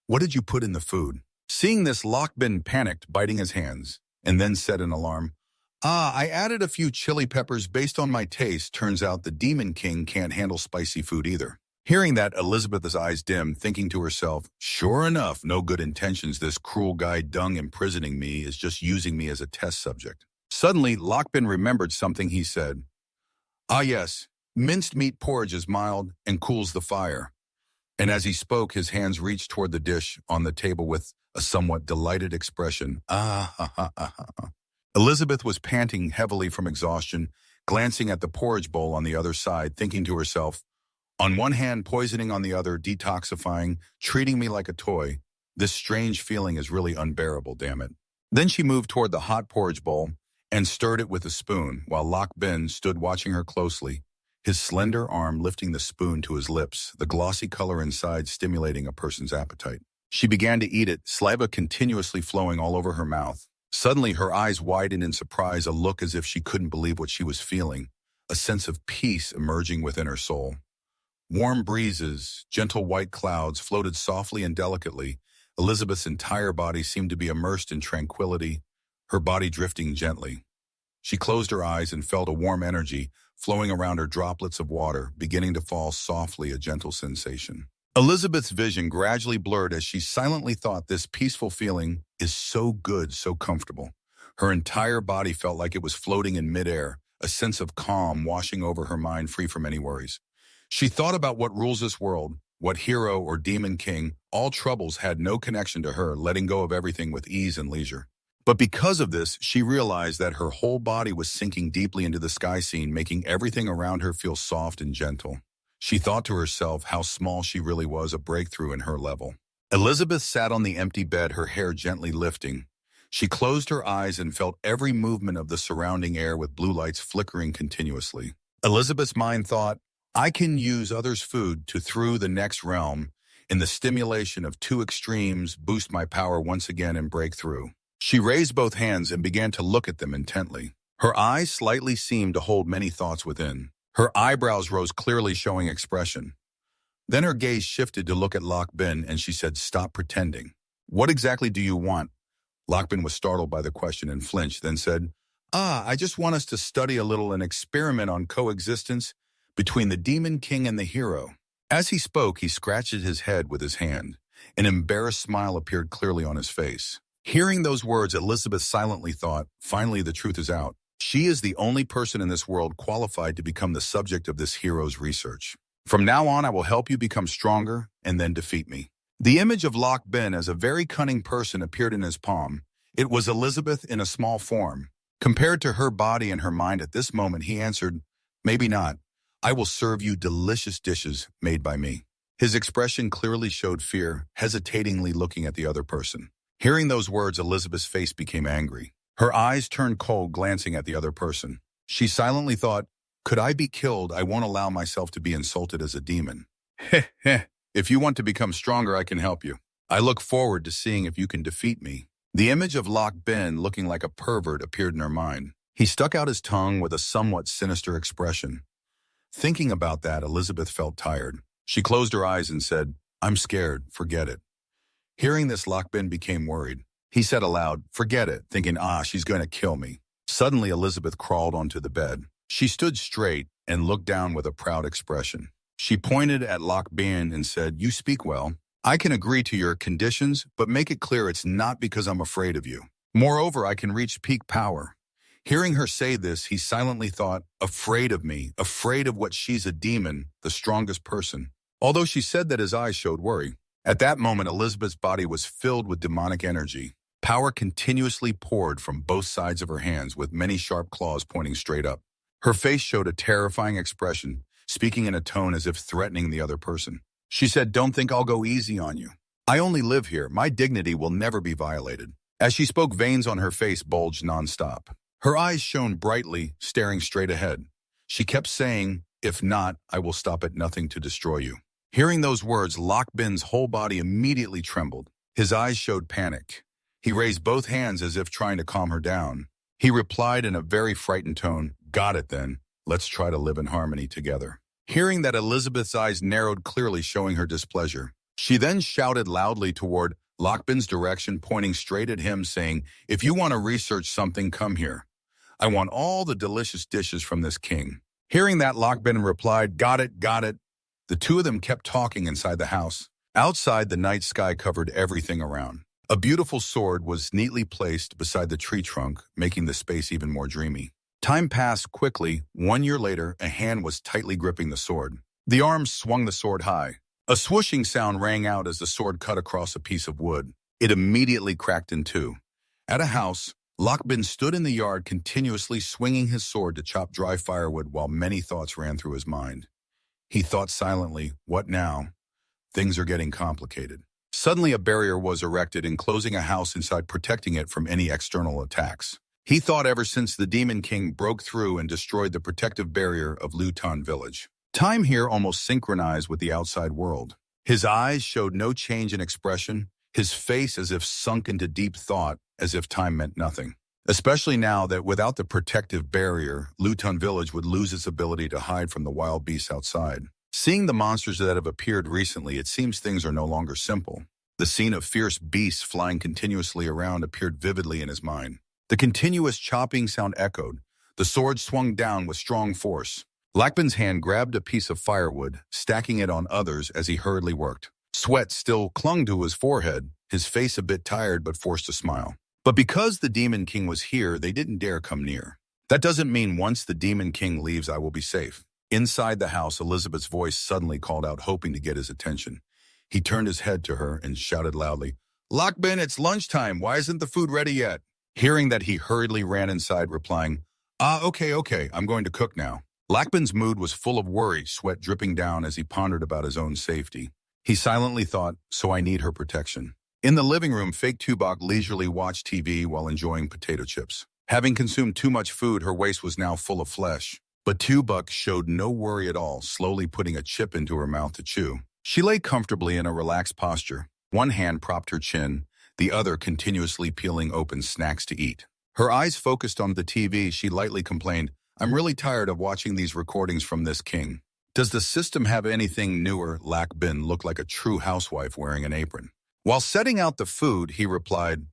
"What did you put in the food?" Seeing this, Lakban panicked, biting his hands, and then said in alarm, I added a few chili peppers based on my taste. Turns out the Demon King can't handle spicy food either. Hearing that, Elizabeth's eyes dimmed, thinking to herself, sure enough, no good intentions. This cruel guy Dung imprisoning me is just using me as a test subject. Suddenly, Lakban remembered something he said. Ah yes, minced meat porridge is mild and cools the fire. And as he spoke, his hands reached toward the dish on the table with a somewhat delighted expression. Ah, ha, ha, ha, ha. Elizabeth was panting heavily from exhaustion, glancing at the porridge bowl on the other side, thinking to herself, on one hand, poisoning, on the other, detoxifying, treating me like a toy. This strange feeling is really unbearable, damn it. Then she moved toward the hot porridge bowl and stirred it with a spoon, while Lakban stood watching her closely, his slender arm lifting the spoon to his lips, the glossy color inside stimulating a person's appetite. She began to eat it, saliva continuously flowing all over her mouth. Suddenly, her eyes widened in surprise, a look as if she couldn't believe what she was feeling, a sense of peace emerging within her soul. Warm breezes, gentle white clouds floated softly and delicately. Elizabeth's entire body seemed to be immersed in tranquility, her body drifting gently. She closed her eyes and felt a warm energy flowing around her, droplets of water beginning to fall softly, a gentle sensation. Elizabeth's vision gradually blurred as she silently thought, this peaceful feeling is so good, so comfortable. Her entire body felt like it was floating in midair, a sense of calm washing over her mind, free from any worries. She thought about what rules this world, what hero or demon king. All troubles had no connection to her, letting go of everything with ease and leisure. But because of this, she realized that her whole body was sinking deeply into the sky scene, making everything around her feel soft and gentle. She thought to herself how small she really was, a breakthrough in her level. Elizabeth sat on the empty bed, her hair gently lifting. She closed her eyes and felt every movement of the surrounding air with blue lights flickering continuously. Elizabeth's mind thought, I can use others' food to, through the next realm, in the stimulation of two extremes, boost my power once again and break through. She raised both hands and began to look at them intently. Her eyes slightly seemed to hold many thoughts within. Her eyebrows rose clearly, showing expression. Then her gaze shifted to look at Lakban, and she said, stop pretending. What exactly do you want? Lakban was startled by the question and flinched, then said, I just want us to study a little and experiment on coexistence between the Demon King and the hero. As he spoke, he scratched his head with his hand. An embarrassed smile appeared clearly on his face. Hearing those words, Elizabeth silently thought, finally the truth is out. She is the only person in this world qualified to become the subject of this hero's research. From now on, I will help you become stronger and then defeat me. The image of Lakban as a very cunning person appeared in his palm. It was Elizabeth in a small form. Compared to her body and her mind at this moment, he answered, maybe not. I will serve you delicious dishes made by me. His expression clearly showed fear, hesitatingly looking at the other person. Hearing those words, Elizabeth's face became angry. Her eyes turned cold, glancing at the other person. She silently thought, could I be killed? I won't allow myself to be insulted as a demon. Heh heh. If you want to become stronger, I can help you. I look forward to seeing if you can defeat me. The image of Lock Ben looking like a pervert appeared in her mind. He stuck out his tongue with a somewhat sinister expression. Thinking about that, Elizabeth felt tired. She closed her eyes and said, I'm scared, forget it. Hearing this, Lock Ben became worried. He said aloud, forget it, thinking, she's going to kill me. Suddenly, Elizabeth crawled onto the bed. She stood straight and looked down with a proud expression. She pointed at Lock Ben and said, you speak well. I can agree to your conditions, but make it clear it's not because I'm afraid of you. Moreover, I can reach peak power. Hearing her say this, he silently thought, afraid of me, afraid of what she's a demon, the strongest person. Although she said that, his eyes showed worry. At that moment, Elizabeth's body was filled with demonic energy. Power continuously poured from both sides of her hands with many sharp claws pointing straight up. Her face showed a terrifying expression, speaking in a tone as if threatening the other person. She said, don't think I'll go easy on you. I only live here. My dignity will never be violated. As she spoke, veins on her face bulged nonstop. Her eyes shone brightly, staring straight ahead. She kept saying, if not, I will stop at nothing to destroy you. Hearing those words, Lock Ben's whole body immediately trembled. His eyes showed panic. He raised both hands as if trying to calm her down. He replied in a very frightened tone, got it then. Let's try to live in harmony together. Hearing that, Elizabeth's eyes narrowed, clearly showing her displeasure. She then shouted loudly toward Lock Ben's direction, pointing straight at him, saying, if you want to research something, come here. I want all the delicious dishes from this king. Hearing that, Lock Ben replied, got it, got it. The two of them kept talking inside the house. Outside, the night sky covered everything around. A beautiful sword was neatly placed beside the tree trunk, making the space even more dreamy. Time passed quickly. 1 year later, a hand was tightly gripping the sword. The arms swung the sword high. A swooshing sound rang out as the sword cut across a piece of wood. It immediately cracked in two. At a house, Lock Ben stood in the yard, continuously swinging his sword to chop dry firewood while many thoughts ran through his mind. He thought silently, what now? Things are getting complicated. Suddenly, a barrier was erected, enclosing a house inside, protecting it from any external attacks. He thought ever since the Demon King broke through and destroyed the protective barrier of Luton village. Time here almost synchronized with the outside world. His eyes showed no change in expression, his face as if sunk into deep thought, as if time meant nothing. Especially now that without the protective barrier, Luton village would lose its ability to hide from the wild beasts outside. Seeing the monsters that have appeared recently, it seems things are no longer simple. The scene of fierce beasts flying continuously around appeared vividly in his mind. The continuous chopping sound echoed. The sword swung down with strong force. Lock Ben's hand grabbed a piece of firewood, stacking it on others as he hurriedly worked. Sweat still clung to his forehead, his face a bit tired but forced a smile. But because the Demon King was here, they didn't dare come near. That doesn't mean once the Demon King leaves, I will be safe. Inside the house, Elizabeth's voice suddenly called out, hoping to get his attention. He turned his head to her and shouted loudly, Lock Ben, it's lunchtime. Why isn't the food ready yet? Hearing that, he hurriedly ran inside, replying, okay, I'm going to cook now. Lock Ben's mood was full of worry, sweat dripping down as he pondered about his own safety. He silently thought, so I need her protection. In the living room, fake Tubok leisurely watched TV while enjoying potato chips. Having consumed too much food, her waist was now full of flesh. But Tubok showed no worry at all, slowly putting a chip into her mouth to chew. She lay comfortably in a relaxed posture. One hand propped her chin, the other continuously peeling open snacks to eat. Her eyes focused on the TV, she lightly complained, I'm really tired of watching these recordings from this king. Does the system have anything newer? Lock Ben looked like a true housewife wearing an apron. While setting out the food, he replied,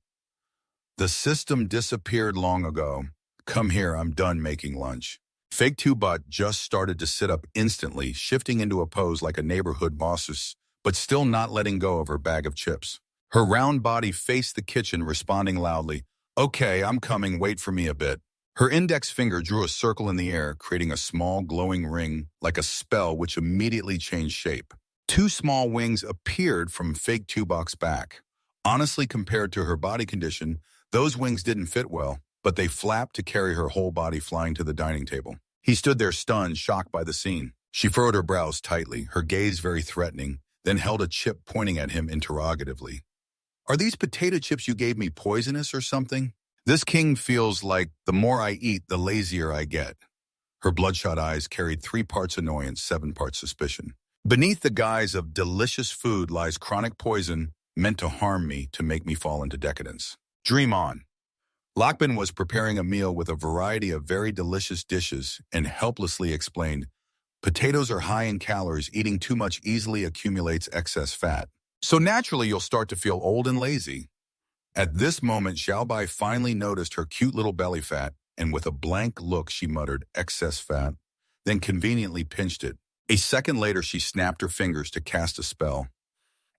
the system disappeared long ago. Come here, I'm done making lunch. Fake Tubot just started to sit up instantly, shifting into a pose like a neighborhood boss, but still not letting go of her bag of chips. Her round body faced the kitchen, responding loudly, okay, I'm coming, wait for me a bit. Her index finger drew a circle in the air, creating a small glowing ring like a spell which immediately changed shape. Two small wings appeared from fake Tubok's back. Honestly, compared to her body condition, those wings didn't fit well, but they flapped to carry her whole body flying to the dining table. He stood there stunned, shocked by the scene. She furrowed her brows tightly, her gaze very threatening, then held a chip pointing at him interrogatively. Are these potato chips you gave me poisonous or something? This king feels like the more I eat, the lazier I get. Her bloodshot eyes carried 3 parts annoyance, 7 parts suspicion. Beneath the guise of delicious food lies chronic poison meant to harm me, to make me fall into decadence. Dream on. Lakbin was preparing a meal with a variety of very delicious dishes and helplessly explained, potatoes are high in calories, eating too much easily accumulates excess fat. So naturally you'll start to feel old and lazy. At this moment, Xiaobai finally noticed her cute little belly fat, and with a blank look she muttered, excess fat, then conveniently pinched it. A second later she snapped her fingers to cast a spell.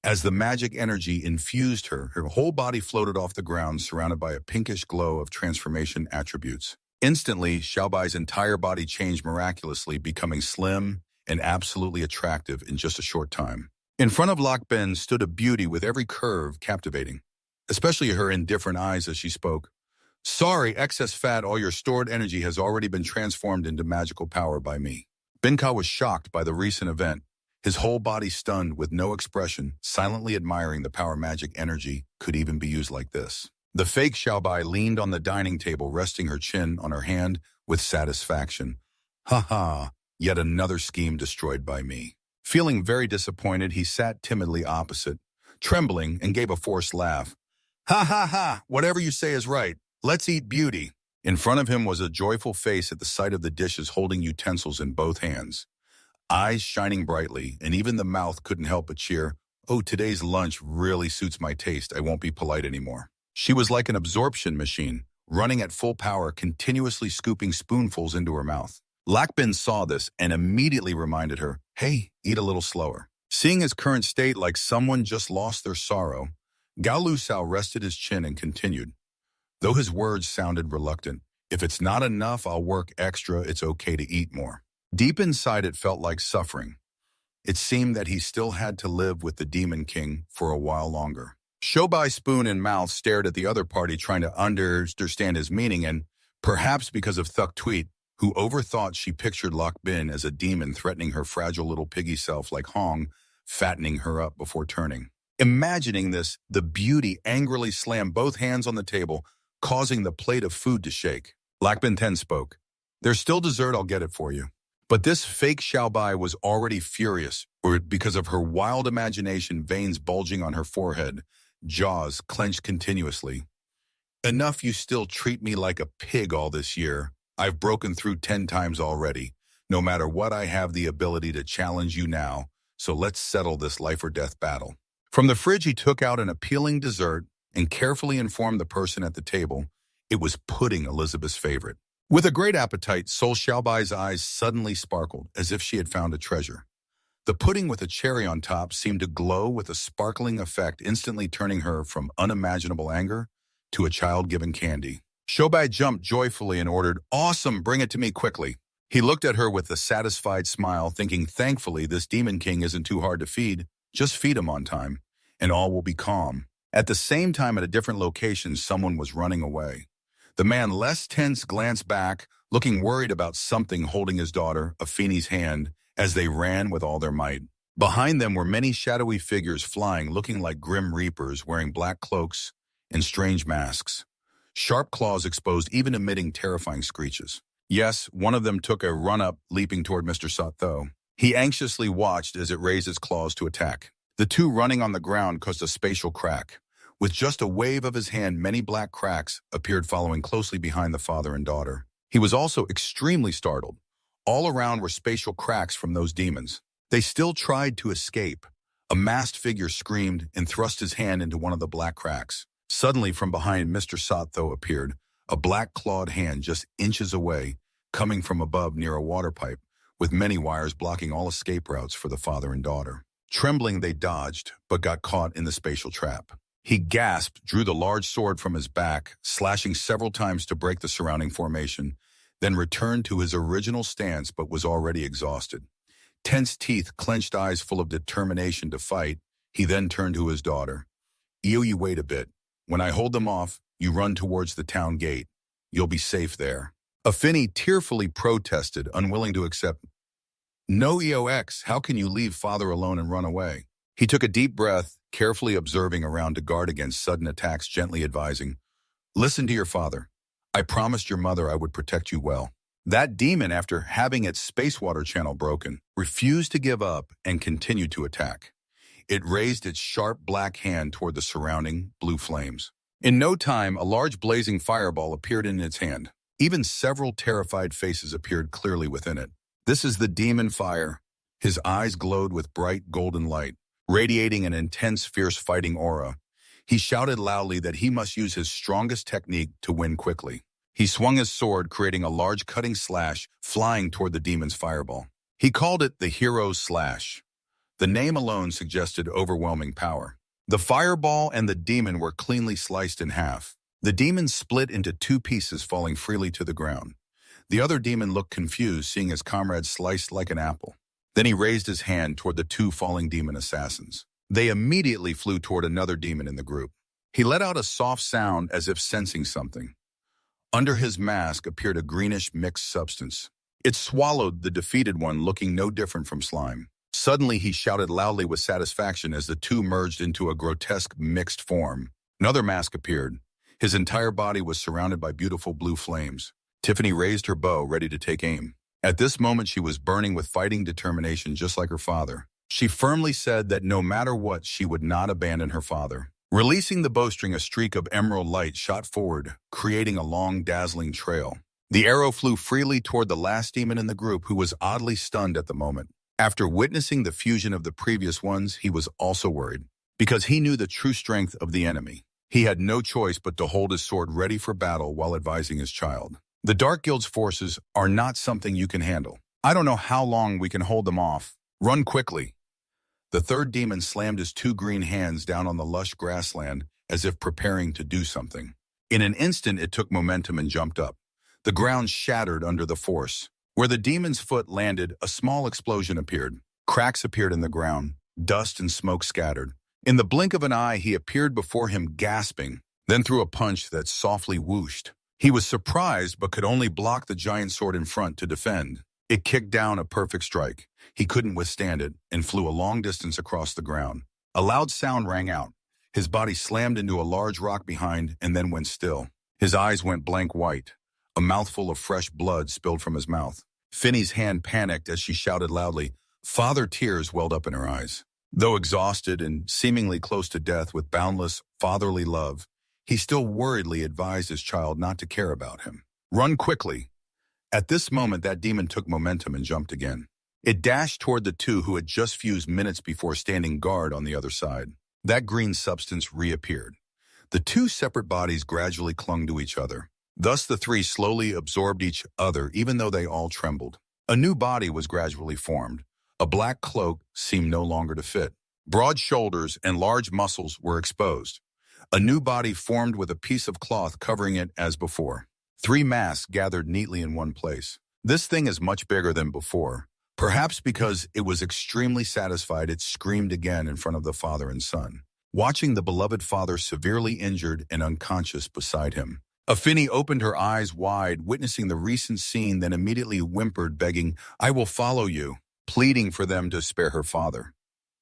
As the magic energy infused her, her whole body floated off the ground, surrounded by a pinkish glow of transformation attributes. Instantly, Xiaobai's entire body changed miraculously, becoming slim and absolutely attractive in just a short time. In front of Lakben stood a beauty with every curve captivating, especially her indifferent eyes as she spoke. Sorry, excess fat, all your stored energy has already been transformed into magical power by me. Binka was shocked by the recent event, his whole body stunned with no expression, silently admiring the power magic energy could even be used like this. The fake Xiaobai leaned on the dining table, resting her chin on her hand with satisfaction. Ha ha, yet another scheme destroyed by me. Feeling very disappointed, he sat timidly opposite, trembling, and gave a forced laugh. Ha ha ha, whatever you say is right. Let's eat beauty. In front of him was a joyful face at the sight of the dishes, holding utensils in both hands. Eyes shining brightly, and even the mouth couldn't help but cheer, oh, today's lunch really suits my taste, I won't be polite anymore. She was like an absorption machine, running at full power, continuously scooping spoonfuls into her mouth. Lakbin saw this and immediately reminded her, hey, eat a little slower. Seeing his current state like someone just lost their sorrow, Gao Lusao rested his chin and continued. Though his words sounded reluctant, if it's not enough, I'll work extra, it's okay to eat more. Deep inside it felt like suffering. It seemed that he still had to live with the Demon King for a while longer. Shobai, spoon in mouth, stared at the other party, trying to understand his meaning, and perhaps because of Thuk Tweet, who overthought she pictured Lok Bin as a demon threatening her fragile little piggy self like Hong, fattening her up before turning. Imagining this, the beauty angrily slammed both hands on the table, causing the plate of food to shake. Lakbin Ten spoke. There's still dessert, I'll get it for you. But this fake Xiaobai was already furious, because of her wild imagination, veins bulging on her forehead, jaws clenched continuously. Enough, you still treat me like a pig all this year. I've broken through 10 times already. No matter what, I have the ability to challenge you now, so let's settle this life or death battle. From the fridge he took out an appealing dessert and carefully informed the person at the table it was pudding, Elizabeth's favorite. With a great appetite, Sol Xiaobai's eyes suddenly sparkled, as if she had found a treasure. The pudding with a cherry on top seemed to glow with a sparkling effect, instantly turning her from unimaginable anger to a child given candy. Xiaobai jumped joyfully and ordered, awesome, bring it to me quickly. He looked at her with a satisfied smile, thinking, thankfully, this Demon King isn't too hard to feed. Just feed him on time, and all will be calm. At the same time, at a different location, someone was running away. The man, less tense, glanced back, looking worried about something, holding his daughter, Afeni's hand, as they ran with all their might. Behind them were many shadowy figures flying, looking like grim reapers, wearing black cloaks and strange masks. Sharp claws exposed, even emitting terrifying screeches. Yes, one of them took a run-up, leaping toward Mr. Sato. He anxiously watched as it raised its claws to attack. The two running on the ground caused a spatial crack. With just a wave of his hand, many black cracks appeared following closely behind the father and daughter. He was also extremely startled. All around were spatial cracks from those demons. They still tried to escape. A masked figure screamed and thrust his hand into one of the black cracks. Suddenly, from behind, Mr. Sato appeared, a black-clawed hand just inches away, coming from above near a water pipe, with many wires blocking all escape routes for the father and daughter. Trembling, they dodged, but got caught in the spatial trap. He gasped, drew the large sword from his back, slashing several times to break the surrounding formation, then returned to his original stance but was already exhausted. Tense teeth, clenched eyes full of determination to fight, he then turned to his daughter. You wait a bit. When I hold them off, you run towards the town gate. You'll be safe there. Afeni tearfully protested, unwilling to accept. No, EOX, how can you leave father alone and run away? He took a deep breath, carefully observing around to guard against sudden attacks, gently advising, Listen to your father. I promised your mother I would protect you well. That demon, after having its space water channel broken, refused to give up and continued to attack. It raised its sharp black hand toward the surrounding blue flames. In no time, a large blazing fireball appeared in its hand. Even several terrified faces appeared clearly within it. This is the demon fire. His eyes glowed with bright golden light, radiating an intense, fierce fighting aura. He shouted loudly that he must use his strongest technique to win quickly. He swung his sword, creating a large cutting slash, flying toward the demon's fireball. He called it the Hero's Slash. The name alone suggested overwhelming power. The fireball and the demon were cleanly sliced in half. The demon split into two pieces, falling freely to the ground. The other demon looked confused, seeing his comrade sliced like an apple. Then he raised his hand toward the two falling demon assassins. They immediately flew toward another demon in the group. He let out a soft sound as if sensing something. Under his mask appeared a greenish mixed substance. It swallowed the defeated one, looking no different from slime. Suddenly, he shouted loudly with satisfaction as the two merged into a grotesque mixed form. Another mask appeared. His entire body was surrounded by beautiful blue flames. Tiffany raised her bow, ready to take aim. At this moment, she was burning with fighting determination, just like her father. She firmly said that no matter what, she would not abandon her father. Releasing the bowstring, a streak of emerald light shot forward, creating a long, dazzling trail. The arrow flew freely toward the last demon in the group, who was oddly stunned at the moment. After witnessing the fusion of the previous ones, he was also worried, because he knew the true strength of the enemy. He had no choice but to hold his sword ready for battle while advising his child. The Dark Guild's forces are not something you can handle. I don't know how long we can hold them off. Run quickly. The third demon slammed his two green hands down on the lush grassland as if preparing to do something. In an instant, it took momentum and jumped up. The ground shattered under the force. Where the demon's foot landed, a small explosion appeared. Cracks appeared in the ground. Dust and smoke scattered. In the blink of an eye, he appeared before him, gasping, then threw a punch that softly whooshed. He was surprised but could only block the giant sword in front to defend. It kicked down a perfect strike. He couldn't withstand it and flew a long distance across the ground. A loud sound rang out. His body slammed into a large rock behind and then went still. His eyes went blank white. A mouthful of fresh blood spilled from his mouth. Finny's hand panicked as she shouted loudly. Father, tears welled up in her eyes. Though exhausted and seemingly close to death with boundless fatherly love, he still worriedly advised his child not to care about him. Run quickly. At this moment, that demon took momentum and jumped again. It dashed toward the two who had just fused minutes before standing guard on the other side. That green substance reappeared. The two separate bodies gradually clung to each other. Thus, the three slowly absorbed each other, even though they all trembled. A new body was gradually formed. A black cloak seemed no longer to fit. Broad shoulders and large muscles were exposed. A new body formed with a piece of cloth covering it as before. Three masks gathered neatly in one place. This thing is much bigger than before. Perhaps because it was extremely satisfied, it screamed again in front of the father and son, watching the beloved father severely injured and unconscious beside him. Afeni opened her eyes wide, witnessing the recent scene, then immediately whimpered, begging, "I will follow you," pleading for them to spare her father.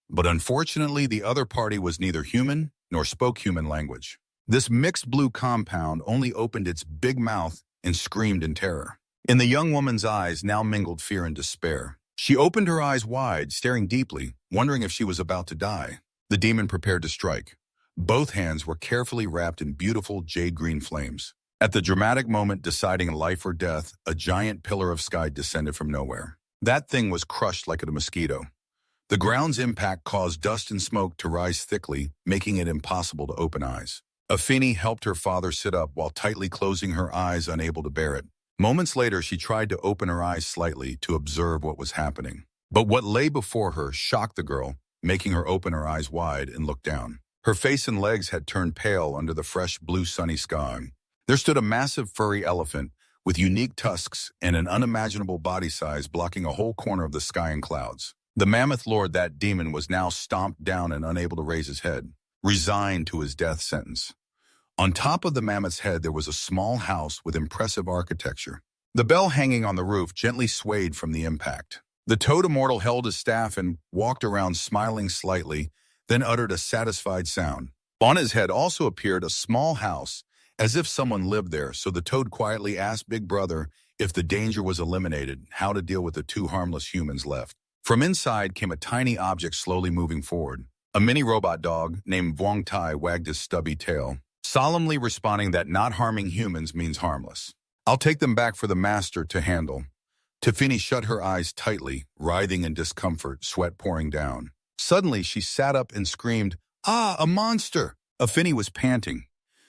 But unfortunately, the other party was neither human nor spoke human language. This mixed blue compound only opened its big mouth and screamed in terror. In the young woman's eyes now mingled fear and despair. She opened her eyes wide, staring deeply, wondering if she was about to die. The demon prepared to strike. Both hands were carefully wrapped in beautiful jade-green flames. At the dramatic moment deciding life or death, a giant pillar of sky descended from nowhere. That thing was crushed like a mosquito. The ground's impact caused dust and smoke to rise thickly, making it impossible to open eyes. Afeni helped her father sit up while tightly closing her eyes, unable to bear it. Moments later, she tried to open her eyes slightly to observe what was happening. But what lay before her shocked the girl, making her open her eyes wide and look down. Her face and legs had turned pale under the fresh blue sunny sky. There stood a massive furry elephant with unique tusks and an unimaginable body size blocking a whole corner of the sky and clouds. The mammoth lord, that demon, was now stomped down and unable to raise his head, resigned to his death sentence. On top of the mammoth's head, there was a small house with impressive architecture. The bell hanging on the roof gently swayed from the impact. The toad immortal held his staff and walked around smiling slightly, then uttered a satisfied sound. On his head also appeared a small house as if someone lived there, so the toad quietly asked Big Brother if the danger was eliminated, how to deal with the two harmless humans left. From inside came a tiny object slowly moving forward. A mini robot dog named Vuong Tai wagged his stubby tail, solemnly responding that not harming humans means harmless. I'll take them back for the master to handle. Tiffany shut her eyes tightly, writhing in discomfort, sweat pouring down. Suddenly, she sat up and screamed, "Ah, a monster!" Afeni was panting.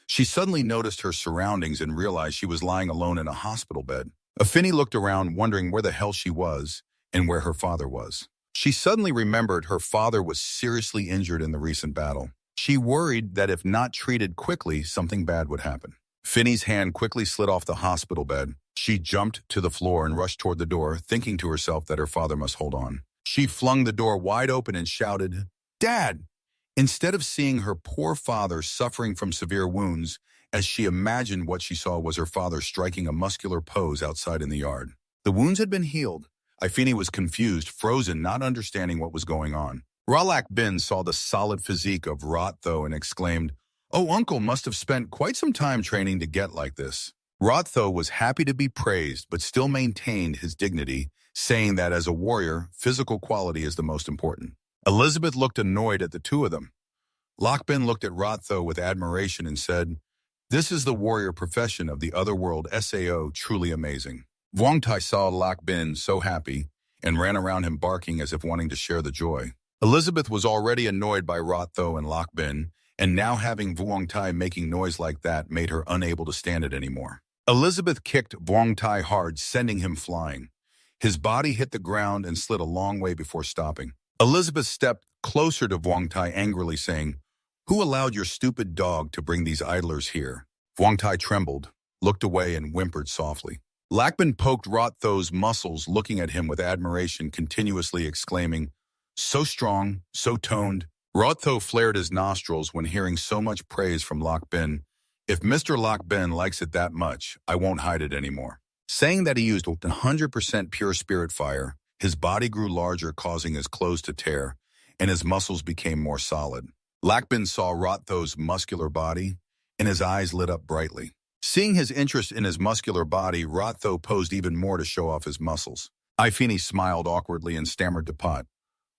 She suddenly noticed her surroundings and realized she was lying alone in a hospital bed. Afeni looked around, wondering where the hell she was and where her father was. She suddenly remembered her father was seriously injured in the recent battle. She worried that if not treated quickly, something bad would happen. Finny's hand quickly slid off the hospital bed. She jumped to the floor and rushed toward the door, thinking to herself that her father must hold on. She flung the door wide open and shouted, "Dad!" Instead of seeing her poor father suffering from severe wounds, as she imagined what she saw was her father striking a muscular pose outside in the yard. The wounds had been healed. Ifini was confused, frozen, not understanding what was going on. Ralak Bin saw the solid physique of Rotho and exclaimed, "Oh, Uncle must have spent quite some time training to get like this." Rotho was happy to be praised, but still maintained his dignity, saying that as a warrior, physical quality is the most important. Elizabeth looked annoyed at the two of them. Lockbin looked at Rotho with admiration and said, "This is the warrior profession of the otherworld SAO, truly amazing." Vuongtai saw Lockbin so happy and ran around him barking as if wanting to share the joy. Elizabeth was already annoyed by Rotho and Lockbin, and now having Vuongtai making noise like that made her unable to stand it anymore. Elizabeth kicked Vuongtai hard, sending him flying. His body hit the ground and slid a long way before stopping. Elizabeth stepped closer to Vuongtai angrily saying, "Who allowed your stupid dog to bring these idlers here?" Vuongtai trembled, looked away and whimpered softly. Lakbin poked Rotho's muscles, looking at him with admiration, continuously exclaiming, "So strong, so toned." Rotho flared his nostrils when hearing so much praise from Lockbin. "If Mr. Lockbin likes it that much, I won't hide it anymore." Saying that he used 100% pure spirit fire, his body grew larger, causing his clothes to tear, and his muscles became more solid. Lakbin saw Rotho's muscular body, and his eyes lit up brightly. Seeing his interest in his muscular body, Rotho posed even more to show off his muscles. Ifini smiled awkwardly and stammered to Pot,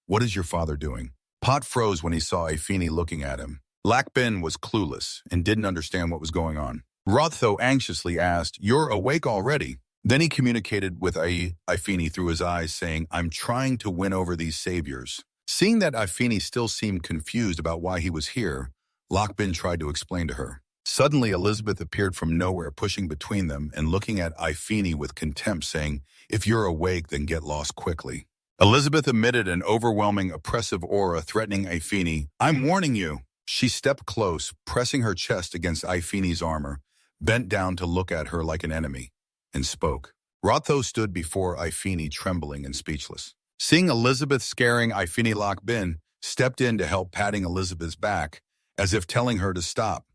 "What is your father doing?" Pot froze when he saw Ifini looking at him. Lakbin was clueless and didn't understand what was going on. Rotho anxiously asked, "You're awake already?" Then he communicated with Ifini through his eyes, saying, "I'm trying to win over these saviors." Seeing that Ifini still seemed confused about why he was here, Lockbin tried to explain to her. Suddenly, Elizabeth appeared from nowhere, pushing between them and looking at Ifini with contempt, saying, "If you're awake, then get lost quickly." Elizabeth emitted an overwhelming, oppressive aura, threatening Ifini. "I'm warning you." She stepped close, pressing her chest against Ifini's armor, bent down to look at her like an enemy, and spoke. Rotho stood before Ifini, trembling and speechless. Seeing Elizabeth scaring Ifini, Lockbin stepped in to help, patting Elizabeth's back, as if telling her to stop.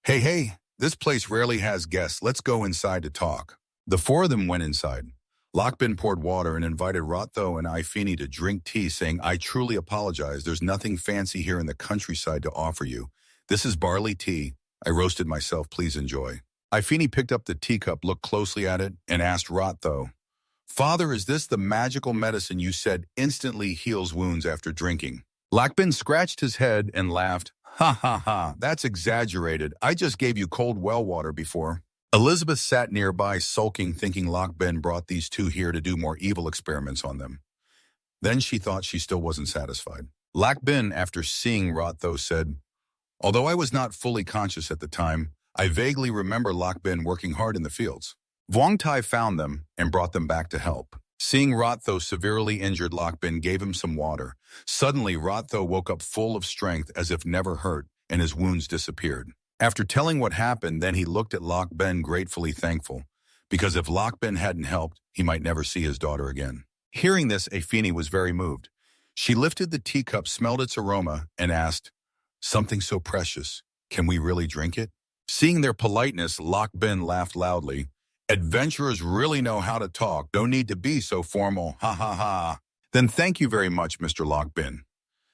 Hey, this place rarely has guests. Let's go inside to talk." The four of them went inside. Lockbin poured water and invited Rotho and Ifini to drink tea, saying, "I truly apologize. There's nothing fancy here in the countryside to offer you. This is barley tea. I roasted myself. Please enjoy." Ifini picked up the teacup, looked closely at it, and asked Rotho, "Father, is this the magical medicine you said instantly heals wounds after drinking?" Lockbin scratched his head and laughed. Ha, that's exaggerated. I just gave you cold well water before." Elizabeth sat nearby, sulking, thinking Lockbin brought these two here to do more evil experiments on them. Then she thought she still wasn't satisfied. Lockbin, after seeing Rotho, said, "Although I was not fully conscious at the time, I vaguely remember Lockbin working hard in the fields." Vuongtai found them and brought them back to help. Seeing Rotho severely injured, Lockbin gave him some water. Suddenly, Rotho woke up full of strength as if never hurt, and his wounds disappeared. After telling what happened, then he looked at Lockbin gratefully thankful, because if Lockbin hadn't helped, he might never see his daughter again. Hearing this, Ifini was very moved. She lifted the teacup, smelled its aroma, and asked, "Something so precious, can we really drink it?" Seeing their politeness, Lockbin laughed loudly. "Adventurers really know how to talk. Don't need to be so formal. Ha. Then thank you very much, Mr. Lockbin."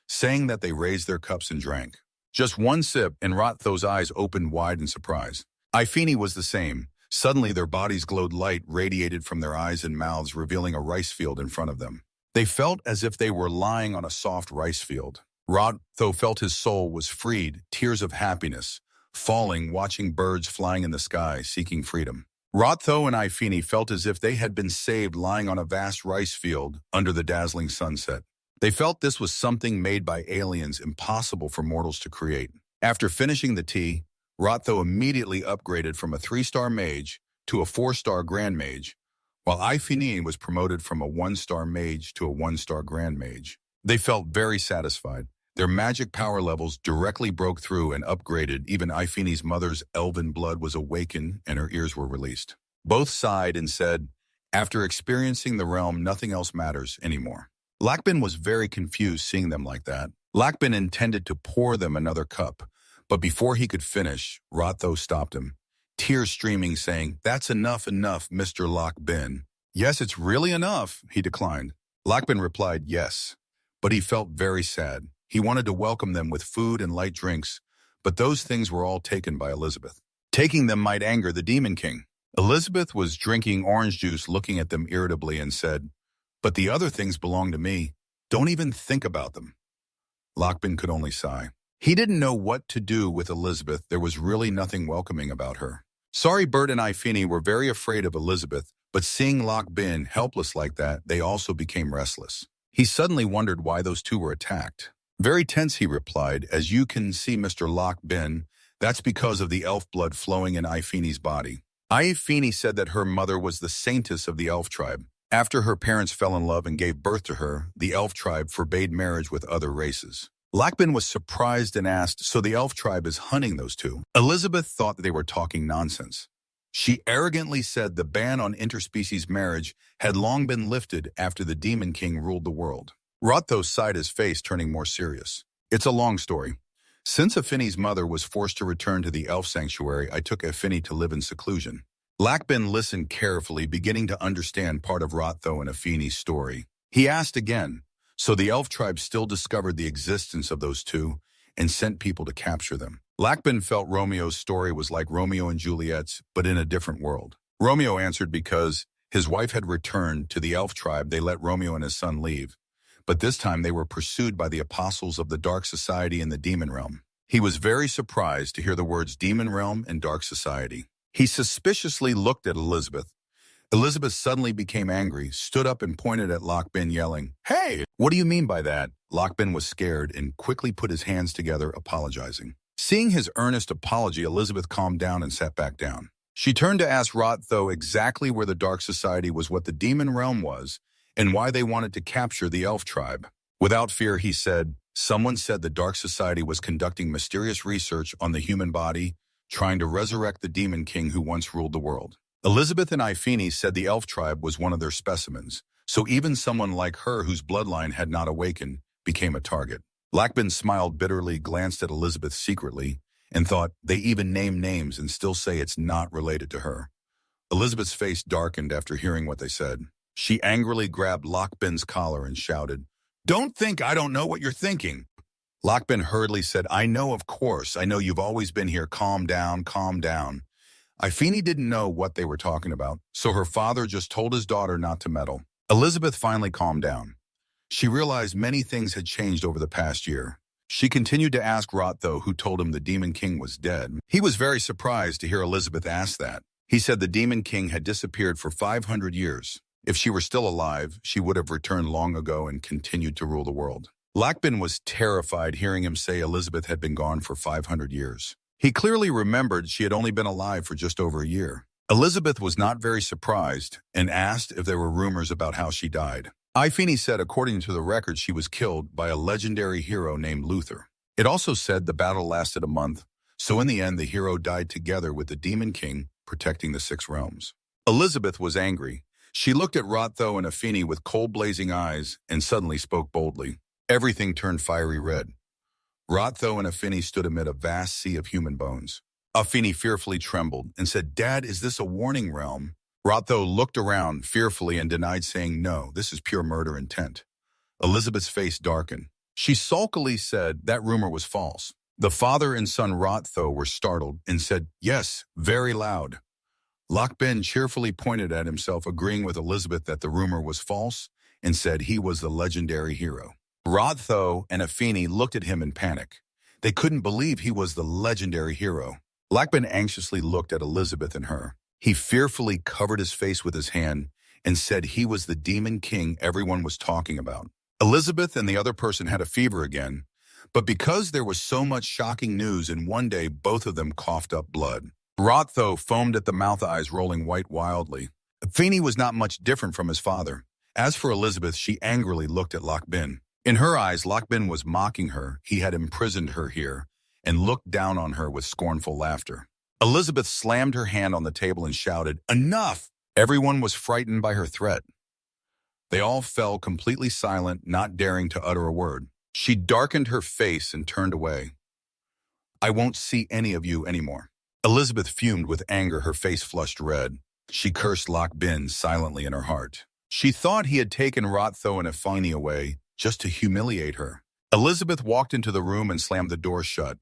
Saying that, they raised their cups and drank. Just one sip, and Rotho's eyes opened wide in surprise. Ifini was the same. Suddenly their bodies glowed light radiated from their eyes and mouths, revealing a rice field in front of them. They felt as if they were lying on a soft rice field. Rotho felt his soul was freed, tears of happiness, falling, watching birds flying in the sky, seeking freedom. Rotho and Ifini felt as if they had been saved, lying on a vast rice field under the dazzling sunset. They felt this was something made by aliens, impossible for mortals to create. After finishing the tea, Rotho immediately upgraded from a 3-star mage to a 4-star grand mage, while Ifini was promoted from a 1-star mage to a 1-star grand mage. They felt very satisfied. Their magic power levels directly broke through and upgraded. Even Ifini's mother's elven blood was awakened and her ears were released. Both sighed and said, after experiencing the realm, nothing else matters anymore. Lakbin was very confused seeing them like that. Lakbin intended to pour them another cup, but before he could finish, Rotho stopped him, tears streaming, saying, "That's enough, Mr. Lakbin." "Yes, it's really enough," he declined. Lakbin replied, "Yes," but he felt very sad. He wanted to welcome them with food and light drinks, but those things were all taken by Elizabeth. Taking them might anger the Demon King. Elizabeth was drinking orange juice, looking at them irritably, and said, "But the other things belong to me. Don't even think about them." Lakbin could only sigh. He didn't know what to do with Elizabeth. There was really nothing welcoming about her. Sorry, Bert and Ifini were very afraid of Elizabeth, but seeing Lakbin helpless like that, they also became restless. He suddenly wondered why those two were attacked. Very tense, he replied, "As you can see, Mr. Lakbin, that's because of the elf blood flowing in Ifini's body." Ifini said that her mother was the saintess of the elf tribe. After her parents fell in love and gave birth to her, the elf tribe forbade marriage with other races. Lakbin was surprised and asked, "So the elf tribe is hunting those two?" Elizabeth thought they were talking nonsense. She arrogantly said the ban on interspecies marriage had long been lifted after the Demon King ruled the world. Rotho sighed, his face turning more serious. "It's a long story. Since Ifini's mother was forced to return to the elf sanctuary, I took Ifini to live in seclusion." Lakbin listened carefully, beginning to understand part of Rotho and Ifini's story. He asked again, "So the elf tribe still discovered the existence of those two and sent people to capture them?" Lakbin felt Romeo's story was like Romeo and Juliet's, but in a different world. Romeo answered because his wife had returned to the elf tribe, they let Romeo and his son leave. But this time they were pursued by the apostles of the Dark Society in the Demon Realm. He was very surprised to hear the words Demon Realm and Dark Society. He suspiciously looked at Elizabeth. Elizabeth suddenly became angry, stood up and pointed at Lakbin, yelling, "Hey, what do you mean by that?" Lakbin was scared and quickly put his hands together, apologizing. Seeing his earnest apology, Elizabeth calmed down and sat back down. She turned to ask Rotho exactly where the Dark Society was, what the Demon Realm was, and why they wanted to capture the elf tribe. Without fear, he said, "Someone said the Dark Society was conducting mysterious research on the human body, trying to resurrect the Demon King who once ruled the world." Elizabeth and Ifini said the elf tribe was one of their specimens, so even someone like her whose bloodline had not awakened became a target. Lakbin smiled bitterly, glanced at Elizabeth secretly, and thought, they even name names and still say it's not related to her. Elizabeth's face darkened after hearing what they said. She angrily grabbed Lakbin's collar and shouted, "Don't think I don't know what you're thinking." Lakbin hurriedly said, "I know, of course. I know you've always been here. Calm down, calm down." Ifini didn't know what they were talking about, so her father just told his daughter not to meddle. Elizabeth finally calmed down. She realized many things had changed over the past year. She continued to ask Rotho, who told him the Demon King was dead. He was very surprised to hear Elizabeth ask that. He said the Demon King had disappeared for 500 years. If she were still alive, she would have returned long ago and continued to rule the world. Lakbin was terrified hearing him say Elizabeth had been gone for 500 years. He clearly remembered she had only been alive for just over a year. Elizabeth was not very surprised and asked if there were rumors about how she died. Ifini said according to the record she was killed by a legendary hero named Luther. It also said the battle lasted a month, so in the end the hero died together with the Demon King protecting the 6 realms. Elizabeth was angry. She looked at Rotho and Ifini with cold blazing eyes and suddenly spoke boldly. Everything turned fiery red. Rotho and Ifini stood amid a vast sea of human bones. Ifini fearfully trembled and said, "Dad, is this a warning realm?" Rotho looked around fearfully and denied, saying, "No, this is pure murder intent." Elizabeth's face darkened. She sulkily said that rumor was false. The father and son Rotho were startled and said, "Yes," very loud. Lockbin cheerfully pointed at himself, agreeing with Elizabeth that the rumor was false, and said he was the legendary hero. Rotho and Afeni looked at him in panic. They couldn't believe he was the legendary hero. Lockbin anxiously looked at Elizabeth and her. He fearfully covered his face with his hand and said he was the demon king everyone was talking about. Elizabeth and the other person had a fever again, but because there was so much shocking news in one day, both of them coughed up blood. Rotho foamed at the mouth, eyes rolling white wildly. Afeni was not much different from his father. As for Elizabeth, she angrily looked at Lockbin. In her eyes, Lockbin was mocking her. He had imprisoned her here and looked down on her with scornful laughter. Elizabeth slammed her hand on the table and shouted, "Enough!" Everyone was frightened by her threat. They all fell completely silent, not daring to utter a word. She darkened her face and turned away. "I won't see any of you anymore." Elizabeth fumed with anger, her face flushed red. She cursed Lockbin silently in her heart. She thought he had taken Rotho and Afeni away just to humiliate her. Elizabeth walked into the room and slammed the door shut.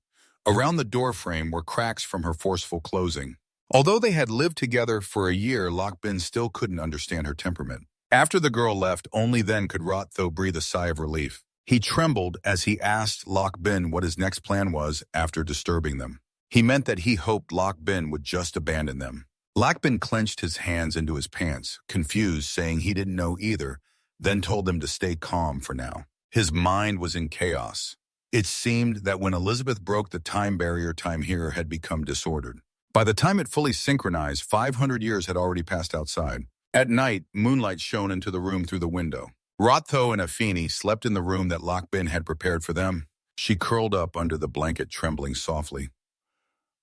Around the door frame were cracks from her forceful closing. Although they had lived together for a year, Lockbin still couldn't understand her temperament. After the girl left, only then could Rotho breathe a sigh of relief. He trembled as he asked Lockbin what his next plan was after disturbing them. He meant that he hoped Lockbin would just abandon them. Lockbin clenched his hands into his pants, confused, saying he didn't know either, then told them to stay calm for now. His mind was in chaos. It seemed that when Elizabeth broke the time barrier, time here had become disordered. By the time it fully synchronized, 500 years had already passed outside. At night, moonlight shone into the room through the window. Rotho and Afeni slept in the room that Lockbin had prepared for them. She curled up under the blanket, trembling softly.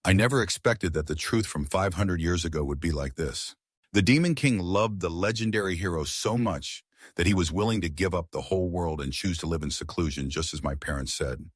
"I never expected that the truth from 500 years ago would be like this. The Demon King loved the legendary hero so much that he was willing to give up the whole world and choose to live in seclusion, just as my parents said."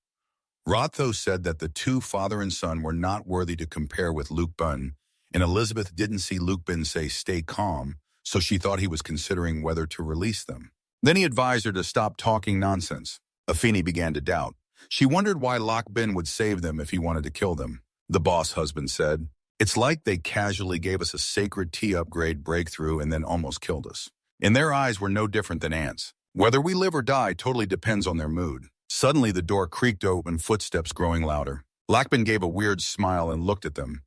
Rotho said that the two, father and son, were not worthy to compare with Lookbin, and Elizabeth didn't see Lookbin say stay calm, so she thought he was considering whether to release them. Then he advised her to stop talking nonsense. Afeni began to doubt. She wondered why Lockbin would save them if he wanted to kill them. The boss husband said, "It's like they casually gave us a sacred tea upgrade breakthrough and then almost killed us." In their eyes, we're no different than ants. Whether we live or die totally depends on their mood. Suddenly, the door creaked open, footsteps growing louder. Lockbin gave a weird smile and looked at them.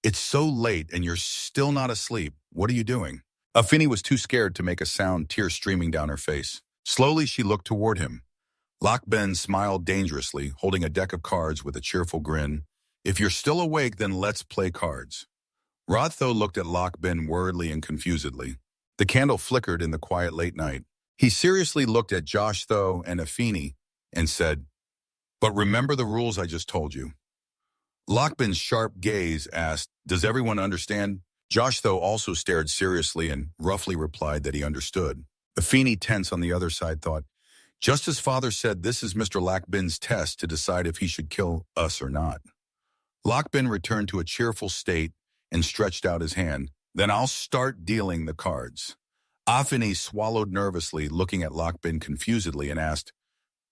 "It's so late and you're still not asleep. What are you doing?" Afeni was too scared to make a sound, tears streaming down her face. Slowly, she looked toward him. Lockbin smiled dangerously, holding a deck of cards with a cheerful grin. "If you're still awake, then let's play cards." Rotho looked at Lockbin worriedly and confusedly. The candle flickered in the quiet late night. He seriously looked at Josh-Tho and Afeni and said, "But remember the rules I just told you." Lockbin's sharp gaze asked, "Does everyone understand?" Josh-Tho also stared seriously and roughly replied that he understood. Afeni, tense on the other side, thought, "Just as father said, this is Mr. Lockbin's test to decide if he should kill us or not." Lockbin returned to a cheerful state and stretched out his hand. "Then I'll start dealing the cards." Afeni swallowed nervously, looking at Lockbin confusedly, and asked,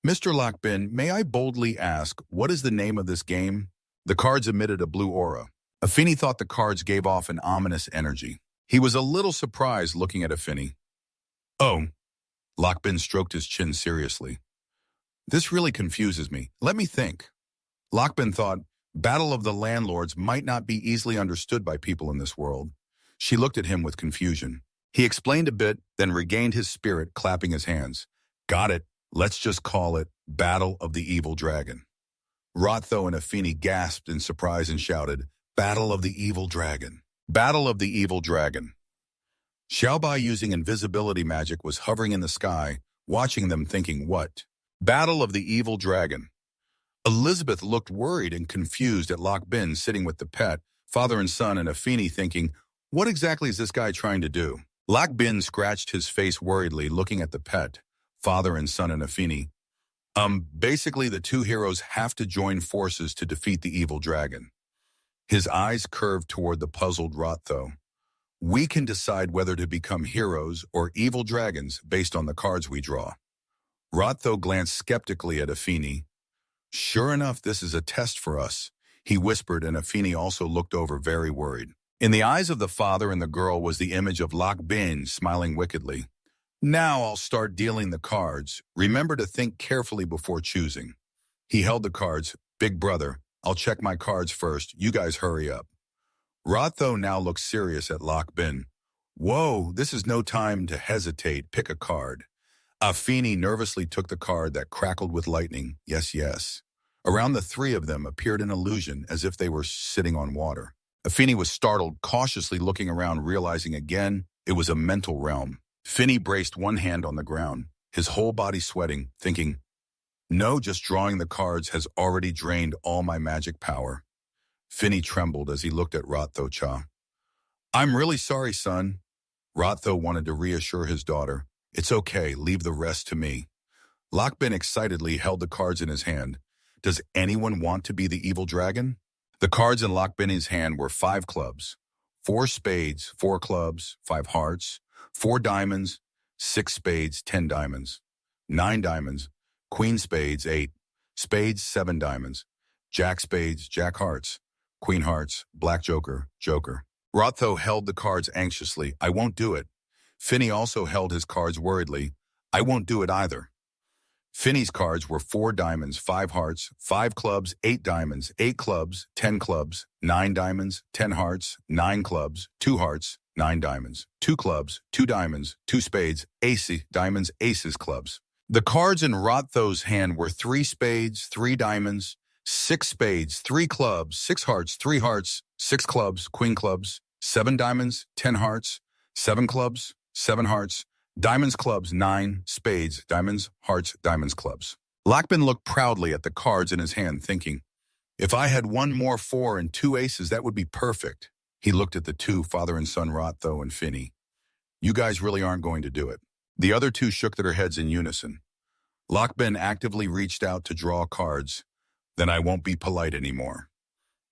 "Mr. Lockbin, may I boldly ask, what is the name of this game?" The cards emitted a blue aura. Afeni thought the cards gave off an ominous energy. He was a little surprised looking at Afeni. "Oh," Lockbin stroked his chin seriously. "This really confuses me. Let me think." Lockbin thought, Battle of the Landlords might not be easily understood by people in this world. She looked at him with confusion. He explained a bit, then regained his spirit, clapping his hands. "Got it. Let's just call it Battle of the Evil Dragon." Rotho and Afeni gasped in surprise and shouted, "Battle of the Evil Dragon! Battle of the Evil Dragon!" Xiaobai, using invisibility magic, was hovering in the sky, watching them, thinking, "What? Battle of the Evil Dragon?" Elizabeth looked worried and confused at Lockbin sitting with the pet, father and son, and Afeni, thinking, "What exactly is this guy trying to do?" Lockbin scratched his face worriedly, looking at the pet, father and son, and Afeni. Basically the two heroes have to join forces to defeat the evil dragon." His eyes curved toward the puzzled Rotho. "We can decide whether to become heroes or evil dragons based on the cards we draw." Rotho glanced skeptically at Afeni. Sure enough, this is a test for us, he whispered, and Afeni also looked over very worried. In the eyes of the father and the girl was the image of Lock Bin smiling wickedly. Now I'll start dealing the cards. Remember to think carefully before choosing. He held the cards. Big brother, I'll check my cards first. You guys hurry up. Rotho now looked serious at Lock Bin. Whoa, this is no time to hesitate. Pick a card. Afeni nervously took the card that crackled with lightning. Yes, yes. Around the three of them appeared an illusion as if they were sitting on water. Afeni was startled, cautiously looking around, realizing again it was a mental realm. Finny braced one hand on the ground, his whole body sweating, thinking, no, just drawing the cards has already drained all my magic power. Finny trembled as he looked at Rotho-cha. I'm really sorry, son. Rotho wanted to reassure his daughter. It's okay, leave the rest to me. Lockbin excitedly held the cards in his hand. Does anyone want to be the evil dragon? The cards in Lockbin's hand were 5 clubs, 4 spades, 4 clubs, 5 hearts, 4 diamonds, 6 spades, 10 diamonds, 9 diamonds, queen spades, 8, spades, 7 diamonds, jack spades, jack hearts, queen hearts, black joker, joker. Rotho held the cards anxiously. I won't do it. Finny also held his cards worriedly. I won't do it either. Finny's cards were 4 diamonds, 5 hearts, 5 clubs, 8 diamonds, 8 clubs, 10 clubs, 9 diamonds, 10 hearts, 9 clubs, 2 hearts, 9 diamonds, 2 clubs, 2 diamonds, 2 spades, ace, diamonds, aces, clubs. The cards in Rotho's hand were 3 spades, 3 diamonds, 6 spades, 3 clubs, 6 hearts, 3 hearts, 6 clubs, queen clubs, 7 diamonds, 10 hearts, 7 clubs, 7 hearts, diamonds, clubs, 9 spades, diamonds, hearts, diamonds, clubs. Lockbin looked proudly at the cards in his hand, thinking, if I had one more 4 and 2 aces, that would be perfect. He looked at the 2, father and son, Rotho and Finny. You guys really aren't going to do it. The other 2 shook their heads in unison. Lockbin actively reached out to draw cards. Then I won't be polite anymore.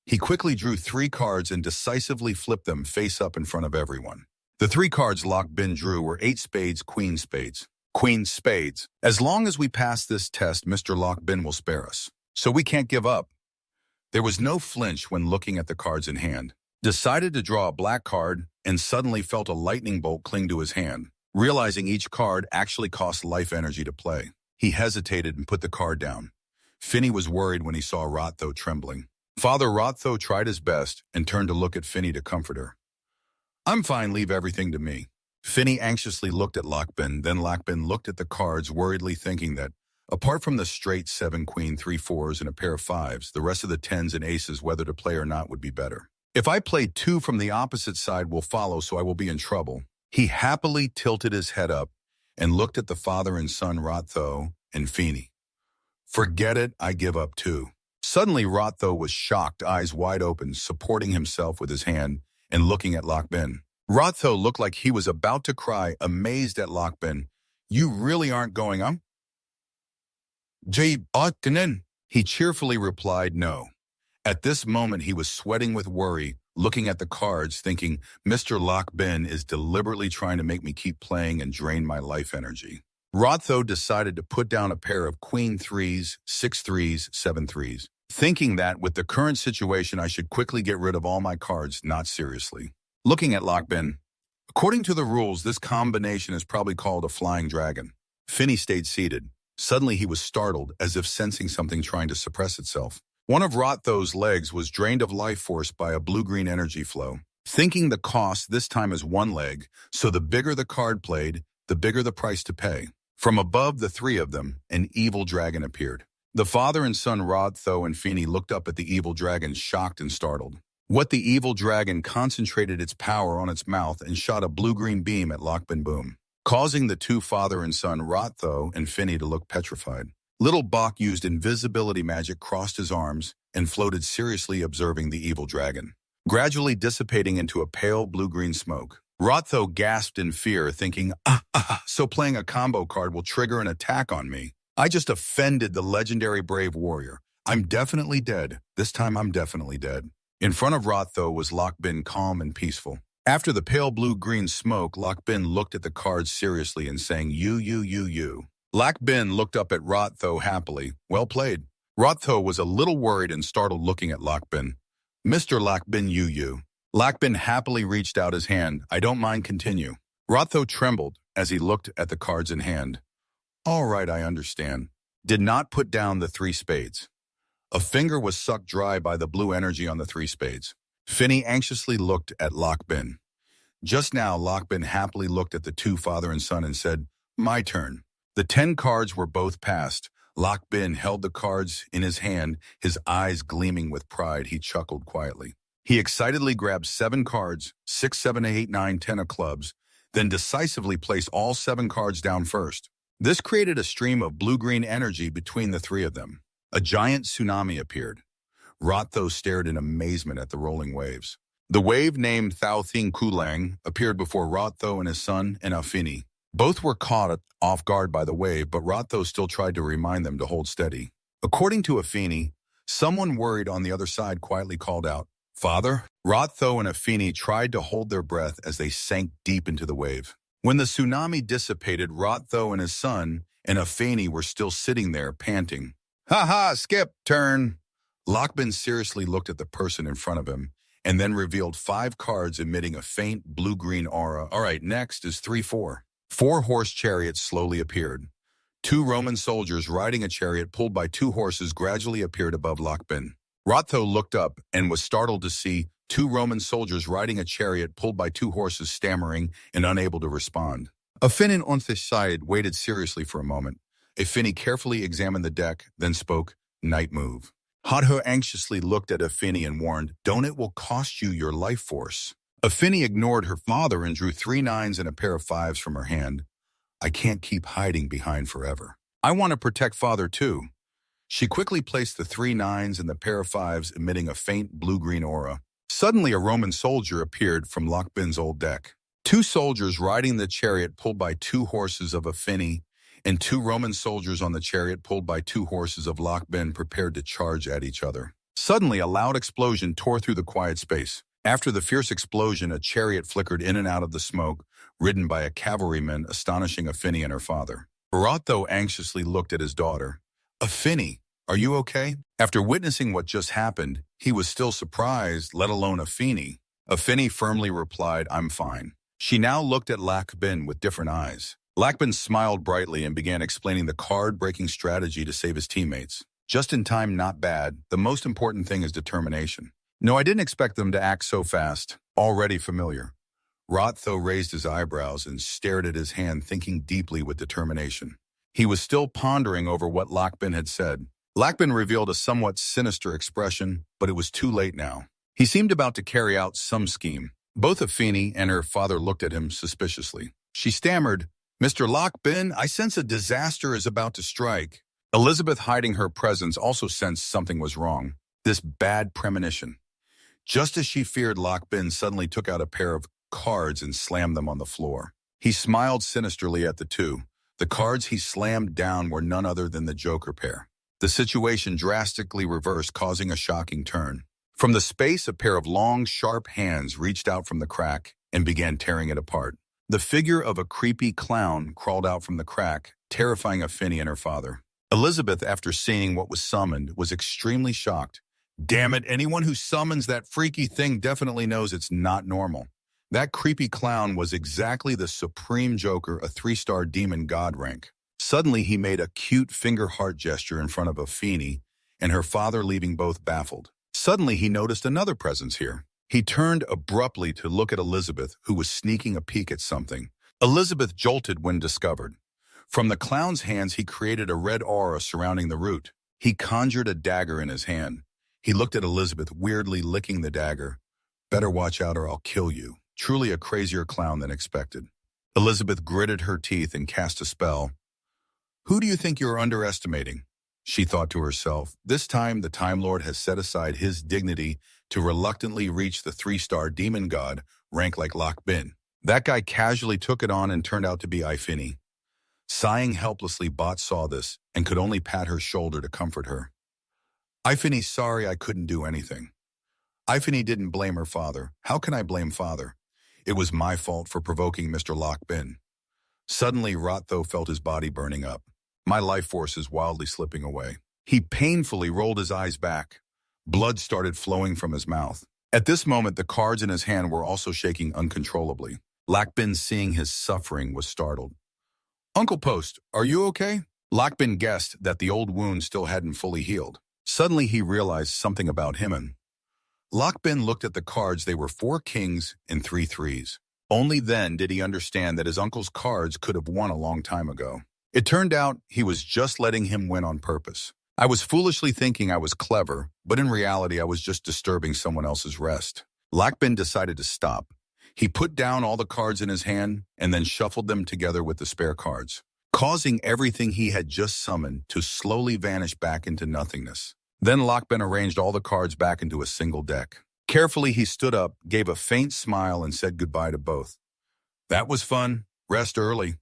He quickly drew 3 cards and decisively flipped them face up in front of everyone. The 3 cards Lockbin drew were 8 spades, queen spades. Queen spades. As long as we pass this test, Mr. Lockbin will spare us. So we can't give up. There was no flinch when looking at the cards in hand. Decided to draw a black card and suddenly felt a lightning bolt cling to his hand. Realizing each card actually cost life energy to play, he hesitated and put the card down. Finny was worried when he saw Rotho trembling. Father Rotho tried his best and turned to look at Finny to comfort her. I'm fine, leave everything to me. Finny anxiously looked at Lockbin, then Lockbin looked at the cards, worriedly thinking that, apart from the straight 7 queen, 3 4s, and a pair of 5s, the rest of the 10s and aces, whether to play or not, would be better. If I play 2 from the opposite side will follow, so I will be in trouble. He happily tilted his head up and looked at the father and son Rotho and Finny. Forget it, I give up too. Suddenly Rotho was shocked, eyes wide open, supporting himself with his hand and looking at Lockbin. Rotho looked like he was about to cry, amazed at Lockbin. You really aren't going, He cheerfully replied no. At this moment he was sweating with worry, looking at the cards, thinking, Mr. Lockbin is deliberately trying to make me keep playing and drain my life energy. Rotho decided to put down a pair of queen 3s, 6 3s, 7 3s, thinking that with the current situation I should quickly get rid of all my cards, not seriously. Looking at Lockbin, according to the rules, this combination is probably called a flying dragon. Finny stayed seated. Suddenly he was startled, as if sensing something trying to suppress itself. One of Rotho's legs was drained of life force by a blue-green energy flow. Thinking the cost this time is 1 leg, so the bigger the card played, the bigger the price to pay. From above the 3 of them, an evil dragon appeared. The father and son Rotho and Finny looked up at the evil dragon, shocked and startled. What the evil dragon concentrated its power on its mouth and shot a blue-green beam at Lockbin Boom, causing the 2 father and son Rotho and Finny to look petrified. Little Bach used invisibility magic, crossed his arms, and floated seriously, observing the evil dragon, gradually dissipating into a pale blue-green smoke. Rotho gasped in fear, thinking, so playing a combo card will trigger an attack on me. I just offended the legendary brave warrior. I'm definitely dead. This time I'm definitely dead. In front of Rotho was Lockbin, calm and peaceful. After the pale blue-green smoke, Lockbin looked at the cards seriously and sang, you. Lockbin looked up at Rotho happily. Well played. Rotho was a little worried and startled looking at Lakbin. Mr. Lakbin you. Lakbin happily reached out his hand. I don't mind, continue. Rotho trembled as he looked at the cards in hand. All right, I understand. Did not put down the 3 spades. A finger was sucked dry by the blue energy on the 3 spades. Finny anxiously looked at Lakbin. Just now, Lakbin happily looked at the 2 father and son and said, my turn. The 10 cards were both passed. Lakbin held the cards in his hand, his eyes gleaming with pride. He chuckled quietly. He excitedly grabbed 7 cards, 6, 7, 8, 9, 10 of clubs, then decisively placed all 7 cards down first. This created a stream of blue-green energy between the 3 of them. A giant tsunami appeared. Rotho stared in amazement at the rolling waves. The wave named Thao Thing Kulang appeared before Rotho and his son and Afini. Both were caught off guard by the wave, but Rotho still tried to remind them to hold steady. According to Afini, someone worried on the other side quietly called out, Father? Rotho and Afini tried to hold their breath as they sank deep into the wave. When the tsunami dissipated, Rotho and his son and Afini were still sitting there, panting. Ha ha, skip, turn. Lakbin seriously looked at the person in front of him and then revealed 5 cards emitting a faint blue-green aura. All right, next is 3-4. 4 horse chariots slowly appeared. 2 Roman soldiers riding a chariot pulled by 2 horses gradually appeared above Lakbin. Rotho looked up and was startled to see 2 Roman soldiers riding a chariot pulled by 2 horses, stammering and unable to respond. Afinin on this side waited seriously for a moment. Afini carefully examined the deck, then spoke, Night move. Hadho anxiously looked at Afini and warned, Don't, it will cost you your life force. Afini ignored her father and drew 3 9s and a pair of 5s from her hand. I can't keep hiding behind forever. I want to protect father too. She quickly placed the 3 9s and the pair of 5s, emitting a faint blue-green aura. Suddenly, a Roman soldier appeared from Lakbin's old deck. 2 soldiers riding the chariot pulled by 2 horses of Afini, and 2 Roman soldiers on the chariot pulled by 2 horses of Lakbin prepared to charge at each other. Suddenly, a loud explosion tore through the quiet space. After the fierce explosion, a chariot flickered in and out of the smoke, ridden by a cavalryman, astonishing Afini and her father. Rotho anxiously looked at his daughter. Afini, are you okay? After witnessing what just happened, he was still surprised, let alone Afini. Afini firmly replied, I'm fine. She now looked at Lakbin with different eyes. Lakbin smiled brightly and began explaining the card-breaking strategy to save his teammates. Just in time, not bad. The most important thing is determination. No, I didn't expect them to act so fast. Already familiar. Rotho raised his eyebrows and stared at his hand, thinking deeply with determination. He was still pondering over what Lakbin had said. Lakbin revealed a somewhat sinister expression, but it was too late now. He seemed about to carry out some scheme. Both Afini and her father looked at him suspiciously. She stammered, Mr. Lakbin, I sense a disaster is about to strike. Elizabeth, hiding her presence, also sensed something was wrong. This bad premonition. Just as she feared, Lakbin suddenly took out a pair of cards and slammed them on the floor. He smiled sinisterly at the 2. The cards he slammed down were none other than the Joker pair. The situation drastically reversed, causing a shocking turn. From the space, a pair of long, sharp hands reached out from the crack and began tearing it apart. The figure of a creepy clown crawled out from the crack, terrifying Afini and her father. Elizabeth, after seeing what was summoned, was extremely shocked. Damn it, anyone who summons that freaky thing definitely knows it's not normal. That creepy clown was exactly the supreme Joker, a 3-star demon god rank. Suddenly, he made a cute finger heart gesture in front of Afini and her father, leaving both baffled. Suddenly, he noticed another presence here. He turned abruptly to look at Elizabeth, who was sneaking a peek at something. Elizabeth jolted when discovered. From the clown's hands, he created a red aura surrounding the root. He conjured a dagger in his hand. He looked at Elizabeth, weirdly licking the dagger. Better watch out or I'll kill you. Truly a crazier clown than expected. Elizabeth gritted her teeth and cast a spell. Who do you think you're underestimating? She thought to herself. This time, the Time Lord has set aside his dignity to reluctantly reach the 3-star demon god, rank like Lakbin. That guy casually took it on and turned out to be Ifini. Sighing helplessly, Bot saw this and could only pat her shoulder to comfort her. Ifini, sorry I couldn't do anything. Ifini didn't blame her father. How can I blame father? It was my fault for provoking Mr. Lakbin. Suddenly, Rotho felt his body burning up. My life force is wildly slipping away. He painfully rolled his eyes back. Blood started flowing from his mouth. At this moment, the cards in his hand were also shaking uncontrollably. Lakbin, seeing his suffering, was startled. "Uncle Post, are you okay?" Lakbin guessed that the old wound still hadn't fully healed. Suddenly, he realized something about him. Lakbin looked at the cards. They were 4 kings and 3 threes. Only then did he understand that his uncle's cards could have won a long time ago. It turned out he was just letting him win on purpose. "I was foolishly thinking I was clever, but in reality I was just disturbing someone else's rest." Lakbin decided to stop. He put down all the cards in his hand and then shuffled them together with the spare cards, causing everything he had just summoned to slowly vanish back into nothingness. Then Lakbin arranged all the cards back into a single deck. Carefully, he stood up, gave a faint smile, and said goodbye to both. "That was fun. Rest early."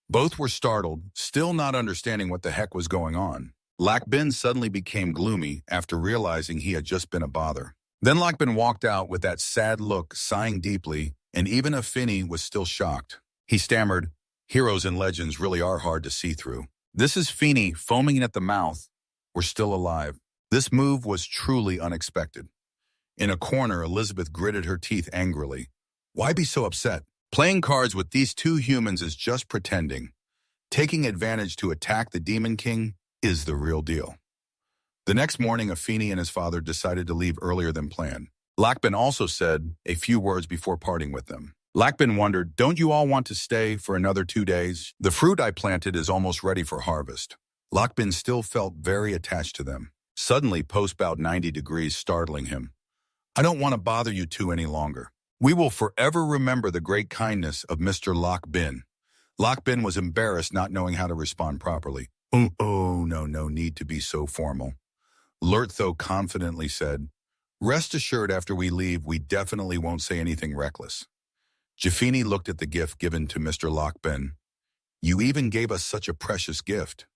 Both were startled, still not understanding what the heck was going on. Lakbin suddenly became gloomy after realizing he had just been a bother. Then Lakbin walked out with that sad look, sighing deeply, and even Afeni was still shocked. He stammered, "Heroes and legends really are hard to see through." This is Feeney, foaming at the mouth. "We're still alive." This move was truly unexpected. In a corner, Elizabeth gritted her teeth angrily. Why be so upset? Playing cards with these 2 humans is just pretending. Taking advantage to attack the Demon King is the real deal. The next morning, Afeni and his father decided to leave earlier than planned. Lakbin also said a few words before parting with them. Lakbin wondered, "Don't you all want to stay for another 2 days? The fruit I planted is almost ready for harvest." Lakbin still felt very attached to them. Suddenly, Post bowed 90 degrees, startling him. "I don't want to bother you 2 any longer. We will forever remember the great kindness of Mr. Lakbin." Lakbin was embarrassed, not knowing how to respond properly. Oh, no need to be so formal." Lertho confidently said, "Rest assured, after we leave, we definitely won't say anything reckless." Jafini looked at the gift given to Mr. Lakbin. "You even gave us such a precious gift."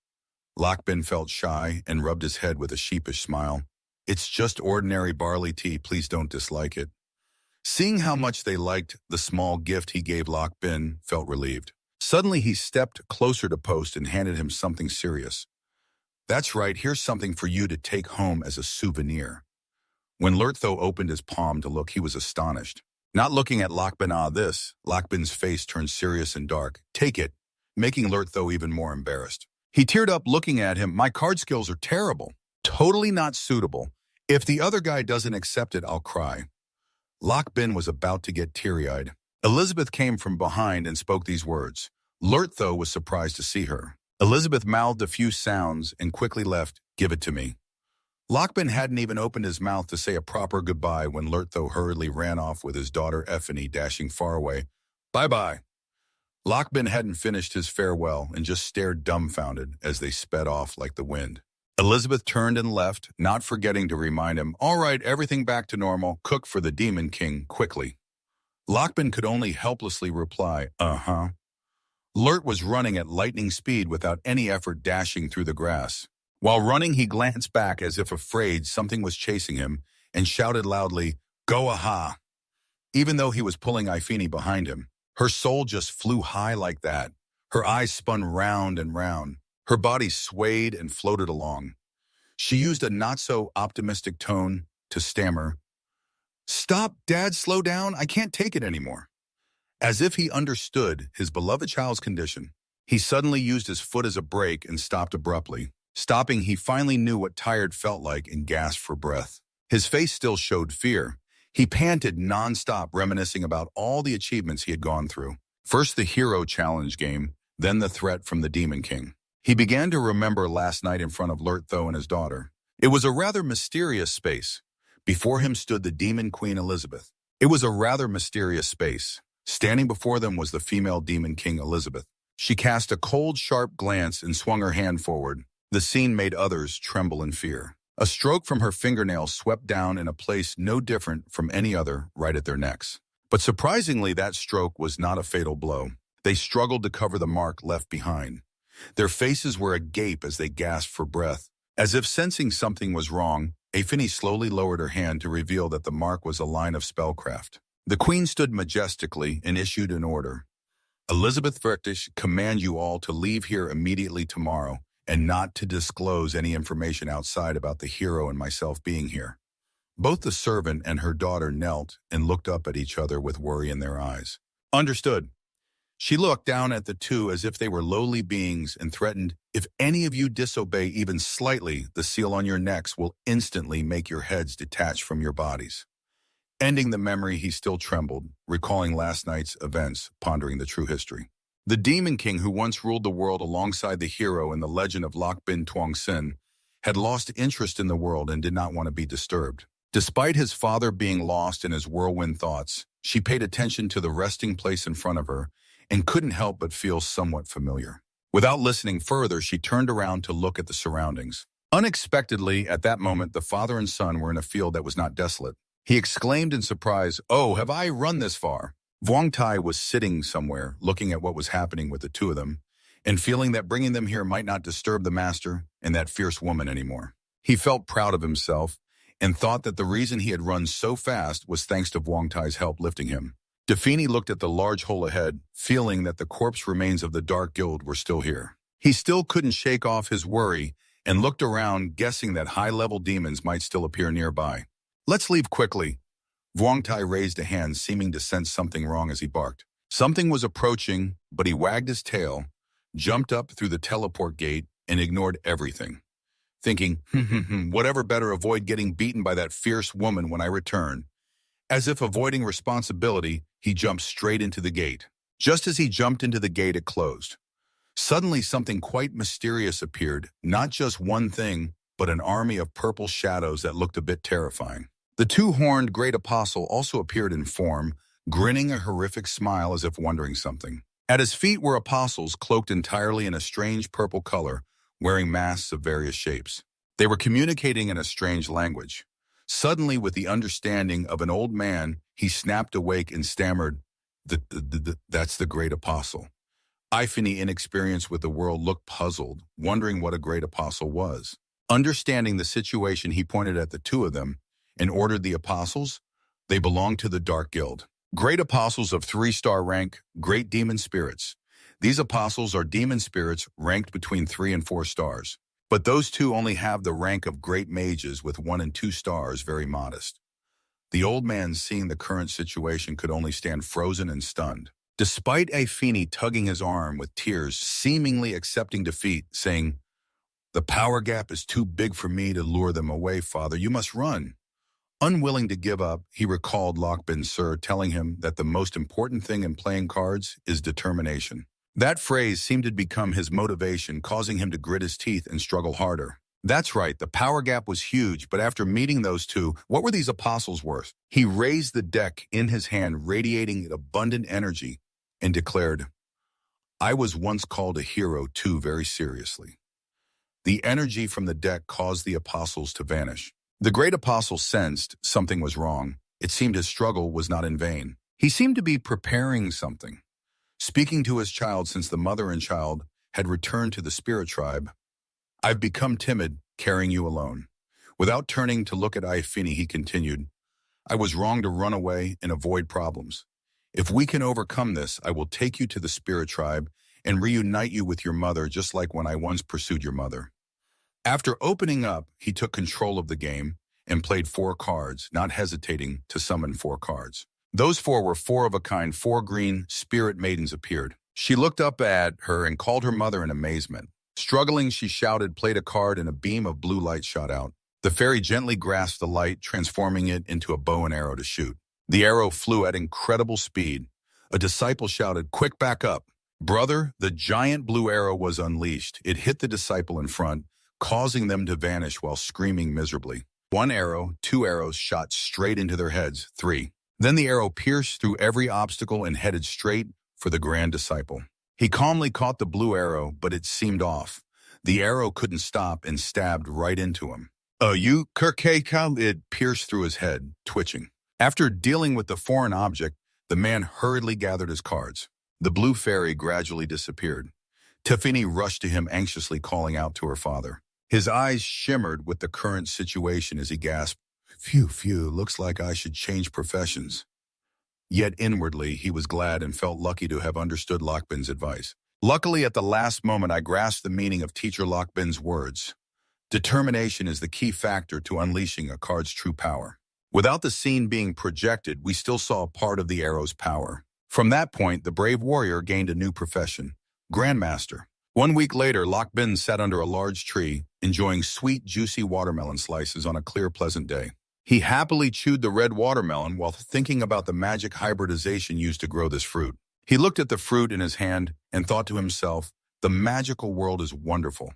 Lakbin felt shy and rubbed his head with a sheepish smile. "It's just ordinary barley tea, please don't dislike it." Seeing how much they liked the small gift he gave, Lakbin felt relieved. Suddenly he stepped closer to Post and handed him something serious. "That's right, here's something for you to take home as a souvenir." When Lertho opened his palm to look, he was astonished. Not looking at Lakbin, Lakbin's face turned serious and dark. "Take it," making Lertho even more embarrassed. He teared up looking at him. "My card skills are terrible. Totally not suitable. If the other guy doesn't accept it, I'll cry." Lakbin was about to get teary-eyed. Elizabeth came from behind and spoke these words. Lertho was surprised to see her. Elizabeth mouthed a few sounds and quickly left, "Give it to me." Lakbin hadn't even opened his mouth to say a proper goodbye when Lertho hurriedly ran off with his daughter Effany dashing far away. "Bye-bye." Lakbin hadn't finished his farewell and just stared dumbfounded as they sped off like the wind. Elizabeth turned and left, not forgetting to remind him, "All right, everything back to normal. Cook for the Demon King, quickly." Lakbin could only helplessly reply, "Uh-huh." Lert was running at lightning speed without any effort, dashing through the grass. While running, he glanced back as if afraid something was chasing him and shouted loudly, "Go aha!" Even though he was pulling Ifini behind him, her soul just flew high like that. Her eyes spun round and round. Her body swayed and floated along. She used a not-so-optimistic tone to stammer, "Stop, Dad, slow down, I can't take it anymore." As if he understood his beloved child's condition, he suddenly used his foot as a brake and stopped abruptly. Stopping, he finally knew what tired felt like and gasped for breath. His face still showed fear. He panted nonstop, reminiscing about all the achievements he had gone through. First the hero challenge game, then the threat from the Demon King. He began to remember last night in front of Lertho and his daughter. It was a rather mysterious space. Before him stood the Demon Queen Elizabeth. It was a rather mysterious space. Standing before them was the female Demon King Elizabeth. She cast a cold, sharp glance and swung her hand forward. The scene made others tremble in fear. A stroke from her fingernail swept down in a place no different from any other, right at their necks. But surprisingly, that stroke was not a fatal blow. They struggled to cover the mark left behind. Their faces were agape as they gasped for breath. As if sensing something was wrong, Afini slowly lowered her hand to reveal that the mark was a line of spellcraft. The queen stood majestically and issued an order. "Elizabeth Vertish, command you all to leave here immediately tomorrow and not to disclose any information outside about the hero and myself being here. Both the servant and her daughter knelt and looked up at each other with worry in their eyes. Understood. She looked down at the two as if they were lowly beings and threatened, if any of you disobey even slightly, the seal on your necks will instantly make your heads detach from your bodies. Ending the memory, he still trembled, recalling last night's events, pondering the true history. The Demon King who once ruled the world alongside the hero in the legend of Loc Bin Tuong Sin had lost interest in the world and did not want to be disturbed. Despite his father being lost in his whirlwind thoughts, she paid attention to the resting place in front of her and couldn't help but feel somewhat familiar. Without listening further, she turned around to look at the surroundings. Unexpectedly, at that moment, the father and son were in a field that was not desolate. He exclaimed in surprise, "Oh, have I run this far?" Vuong Tai was sitting somewhere, looking at what was happening with the two of them, and feeling that bringing them here might not disturb the master and that fierce woman anymore. He felt proud of himself and thought that the reason he had run so fast was thanks to Vuong Tai's help lifting him. Defini looked at the large hole ahead, feeling that the corpse remains of the Dark Guild were still here. He still couldn't shake off his worry and looked around, guessing that high-level demons might still appear nearby. "Let's leave quickly." Vuong Tai raised a hand, seeming to sense something wrong as he barked. Something was approaching, but he wagged his tail, jumped up through the teleport gate, and ignored everything. Thinking, whatever, better avoid getting beaten by that fierce woman when I return. As if avoiding responsibility, he jumped straight into the gate. Just as he jumped into the gate, it closed. Suddenly, something quite mysterious appeared, not just one thing, but an army of purple shadows that looked a bit terrifying. The two-horned great apostle also appeared in form, grinning a horrific smile as if wondering something. At his feet were apostles cloaked entirely in a strange purple color, wearing masks of various shapes. They were communicating in a strange language. Suddenly, with the understanding of an old man, he snapped awake and stammered, "That's the great apostle." Ifini, inexperienced with the world, looked puzzled, wondering what a great apostle was. Understanding the situation, he pointed at the two of them and ordered the apostles. They belonged to the Dark Guild. Great apostles of 3-star rank, great demon spirits. These apostles are demon spirits ranked between 3 and 4 stars. But those two only have the rank of great mages with 1 and 2 stars, very modest. The old man, seeing the current situation, could only stand frozen and stunned. Despite Ifini tugging his arm with tears, seemingly accepting defeat, saying, "The power gap is too big for me to lure them away, Father. You must run." Unwilling to give up, he recalled Loc Bin Sur telling him that the most important thing in playing cards is determination. That phrase seemed to become his motivation, causing him to grit his teeth and struggle harder. That's right, the power gap was huge, but after meeting those two, what were these apostles worth? He raised the deck in his hand, radiating abundant energy, and declared, "I was once called a hero too, very seriously." The energy from the deck caused the apostles to vanish. The great apostle sensed something was wrong. It seemed his struggle was not in vain. He seemed to be preparing something. Speaking to his child, since the mother and child had returned to the spirit tribe, "I've become timid, carrying you alone." Without turning to look at Ifini, he continued, "I was wrong to run away and avoid problems. If we can overcome this, I will take you to the spirit tribe and reunite you with your mother, just like when I once pursued your mother." After opening up, he took control of the game and played 4 cards, not hesitating to summon 4 cards. Those 4 were 4 of a kind. 4 green spirit maidens appeared. She looked up at her and called her mother in amazement. Struggling, she shouted, played a card, and a beam of blue light shot out. The fairy gently grasped the light, transforming it into a bow and arrow to shoot. The arrow flew at incredible speed. A disciple shouted, "Quick, back up." "Brother," the giant blue arrow was unleashed. It hit the disciple in front, causing them to vanish while screaming miserably. 1 arrow, 2 arrows shot straight into their heads, 3. Then the arrow pierced through every obstacle and headed straight for the grand disciple. He calmly caught the blue arrow, but it seemed off. The arrow couldn't stop and stabbed right into him. You Kirkaka," it pierced through his head, twitching. After dealing with the foreign object, the man hurriedly gathered his cards. The blue fairy gradually disappeared. Tefini rushed to him, anxiously calling out to her father. His eyes shimmered with the current situation as he gasped, Phew, looks like I should change professions." Yet inwardly, he was glad and felt lucky to have understood Loc Bin's advice. Luckily, at the last moment, I grasped the meaning of Teacher Lockbin's words. Determination is the key factor to unleashing a card's true power. Without the scene being projected, we still saw a part of the arrow's power. From that point, the brave warrior gained a new profession, Grandmaster. 1 week later, Lockbin sat under a large tree, enjoying sweet, juicy watermelon slices on a clear, pleasant day. He happily chewed the red watermelon while thinking about the magic hybridization used to grow this fruit. He looked at the fruit in his hand and thought to himself, the magical world is wonderful.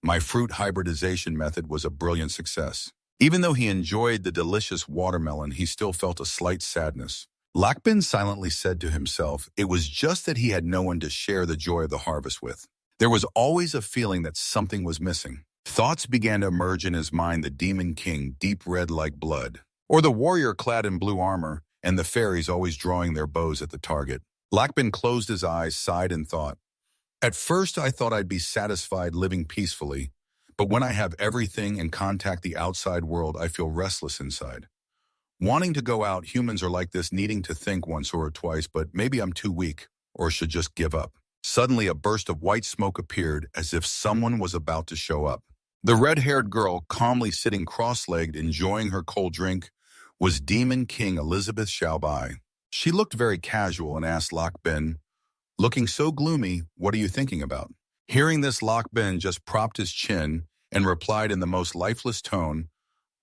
My fruit hybridization method was a brilliant success. Even though he enjoyed the delicious watermelon, he still felt a slight sadness. Lockbin silently said to himself, it was just that he had no one to share the joy of the harvest with. There was always a feeling that something was missing. Thoughts began to emerge in his mind: the demon king, deep red like blood, or the warrior clad in blue armor, and the fairies always drawing their bows at the target. Lockbin closed his eyes, sighed, and thought, at first I thought I'd be satisfied living peacefully, but when I have everything and contact the outside world, I feel restless inside. Wanting to go out, humans are like this, needing to think once or twice, but maybe I'm too weak or should just give up. Suddenly, a burst of white smoke appeared as if someone was about to show up. The red-haired girl, calmly sitting cross-legged, enjoying her cold drink, was Demon King Elizabeth Xiaobai. She looked very casual and asked Lockbin, looking so gloomy, what are you thinking about? Hearing this, Lockbin just propped his chin and replied in the most lifeless tone,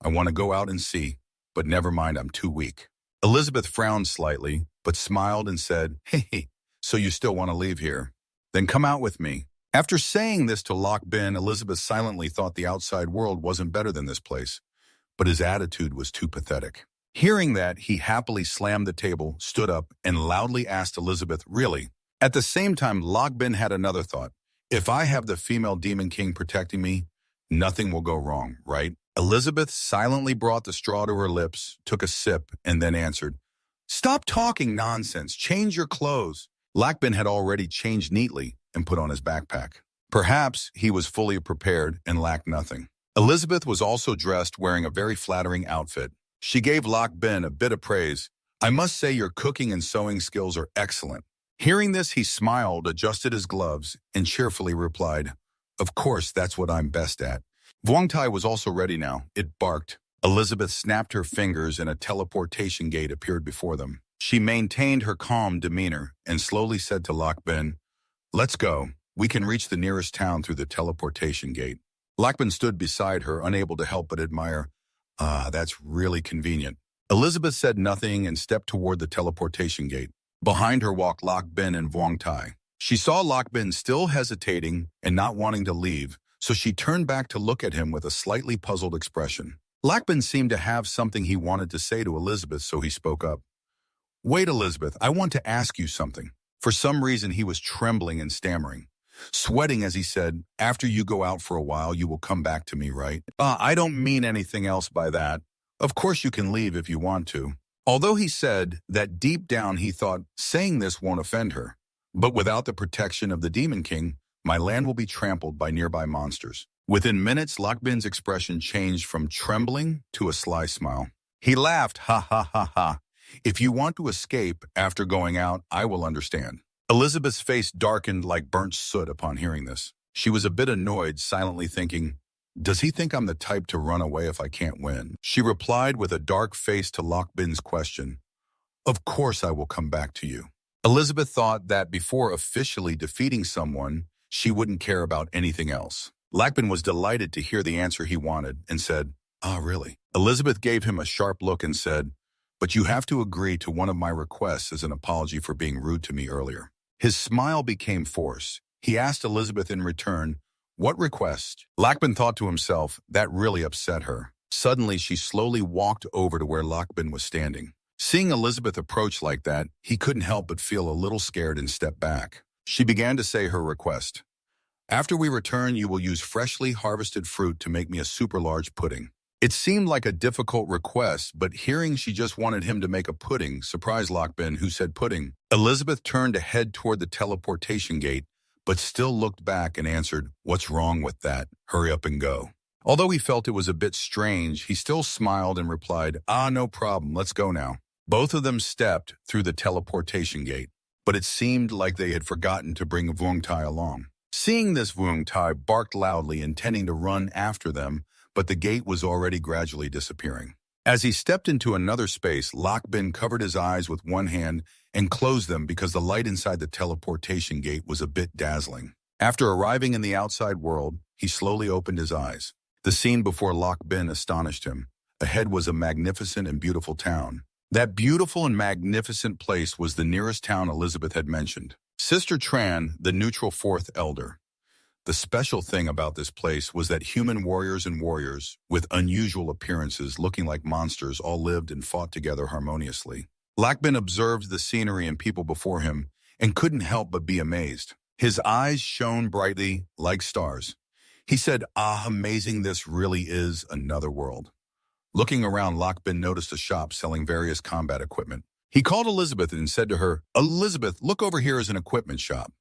I want to go out and see, but never mind, I'm too weak. Elizabeth frowned slightly, but smiled and said, hey, so you still want to leave here? Then come out with me. After saying this to Lockbin, Elizabeth silently thought the outside world wasn't better than this place, but his attitude was too pathetic. Hearing that, he happily slammed the table, stood up, and loudly asked Elizabeth, really? At the same time, Lockbin had another thought. If I have the female demon king protecting me, nothing will go wrong, right? Elizabeth silently brought the straw to her lips, took a sip, and then answered, stop talking nonsense, change your clothes. Lockbin had already changed neatly and put on his backpack. Perhaps he was fully prepared and lacked nothing. Elizabeth was also dressed, wearing a very flattering outfit. She gave Lockbin a bit of praise. I must say your cooking and sewing skills are excellent. Hearing this, he smiled, adjusted his gloves, and cheerfully replied, of course, that's what I'm best at. Vuongtai was also ready now. It barked. Elizabeth snapped her fingers and a teleportation gate appeared before them. She maintained her calm demeanor and slowly said to Lockbin, let's go. We can reach the nearest town through the teleportation gate. Lockbin stood beside her, unable to help but admire. That's really convenient. Elizabeth said nothing and stepped toward the teleportation gate. Behind her walked Lockbin and Vuongtai. She saw Lockbin still hesitating and not wanting to leave, so she turned back to look at him with a slightly puzzled expression. Lockbin seemed to have something he wanted to say to Elizabeth, so he spoke up. Wait, Elizabeth, I want to ask you something. For some reason, he was trembling and stammering, sweating as he said, after you go out for a while, you will come back to me, right? I don't mean anything else by that. Of course you can leave if you want to. Although he said that deep down he thought saying this won't offend her. But without the protection of the Demon King, my land will be trampled by nearby monsters. Within minutes, Lockbin's expression changed from trembling to a sly smile. He laughed, ha ha ha ha. If you want to escape after going out, I will understand. Elizabeth's face darkened like burnt soot upon hearing this. She was a bit annoyed, silently thinking, does he think I'm the type to run away if I can't win? She replied with a dark face to Lockbin's question, of course I will come back to you. Elizabeth thought that before officially defeating someone, she wouldn't care about anything else. Lockbin was delighted to hear the answer he wanted and said, really? Elizabeth gave him a sharp look and said, but you have to agree to one of my requests as an apology for being rude to me earlier. His smile became forced. He asked Elizabeth in return, what request? Lockbin thought to himself, that really upset her. Suddenly, she slowly walked over to where Lockbin was standing. Seeing Elizabeth approach like that, he couldn't help but feel a little scared and step back. She began to say her request. After we return, you will use freshly harvested fruit to make me a super large pudding. It seemed like a difficult request, but hearing she just wanted him to make a pudding surprised Lockbin, who said pudding. Elizabeth turned to head toward the teleportation gate, but still looked back and answered, what's wrong with that? Hurry up and go. Although he felt it was a bit strange, he still smiled and replied, no problem, let's go now. Both of them stepped through the teleportation gate. but it seemed like they had forgotten to bring Vuong Tai along. Seeing this, Vuong Tai barked loudly, intending to run after them, but the gate was already gradually disappearing. As he stepped into another space, Lock Bin covered his eyes with one hand and closed them because the light inside the teleportation gate was a bit dazzling. After arriving in the outside world, he slowly opened his eyes. The scene before Lock Bin astonished him. Ahead was a magnificent and beautiful town. That beautiful and magnificent place was the nearest town Elizabeth had mentioned. Sister Tran, the neutral fourth elder. The special thing about this place was that human warriors and warriors, with unusual appearances looking like monsters, all lived and fought together harmoniously. Lakbin observed the scenery and people before him and couldn't help but be amazed. His eyes shone brightly like stars. He said, "Ah, amazing, this really is another world." Looking around, Lakbin noticed a shop selling various combat equipment. He called Elizabeth and said to her, "Elizabeth, look over here is an equipment shop."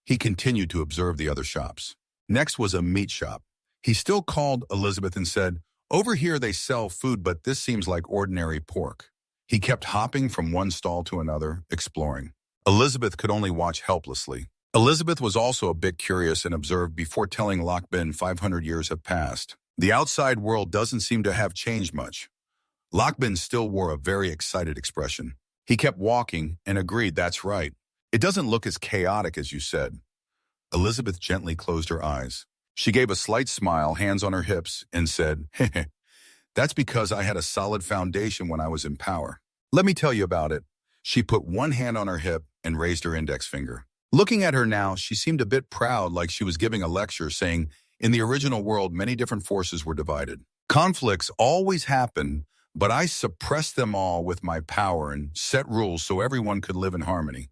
He continued to observe the other shops. Next was a meat shop. He still called Elizabeth and said, "Over here they sell food, but this seems like ordinary pork." He kept hopping from one stall to another, exploring. Elizabeth could only watch helplessly. Elizabeth was also a bit curious and observed before telling Lakbin 500 years have passed. The outside world doesn't seem to have changed much. Lakbin still wore a very excited expression. He kept walking and agreed, "That's right. It doesn't look as chaotic as you said." Elizabeth gently closed her eyes. She gave a slight smile, hands on her hips, and said, "Heh, that's because I had a solid foundation when I was in power. Let me tell you about it." She put one hand on her hip and raised her index finger. Looking at her now, she seemed a bit proud, like she was giving a lecture, saying, "In the original world, many different forces were divided. Conflicts always happen, but I suppressed them all with my power and set rules so everyone could live in harmony."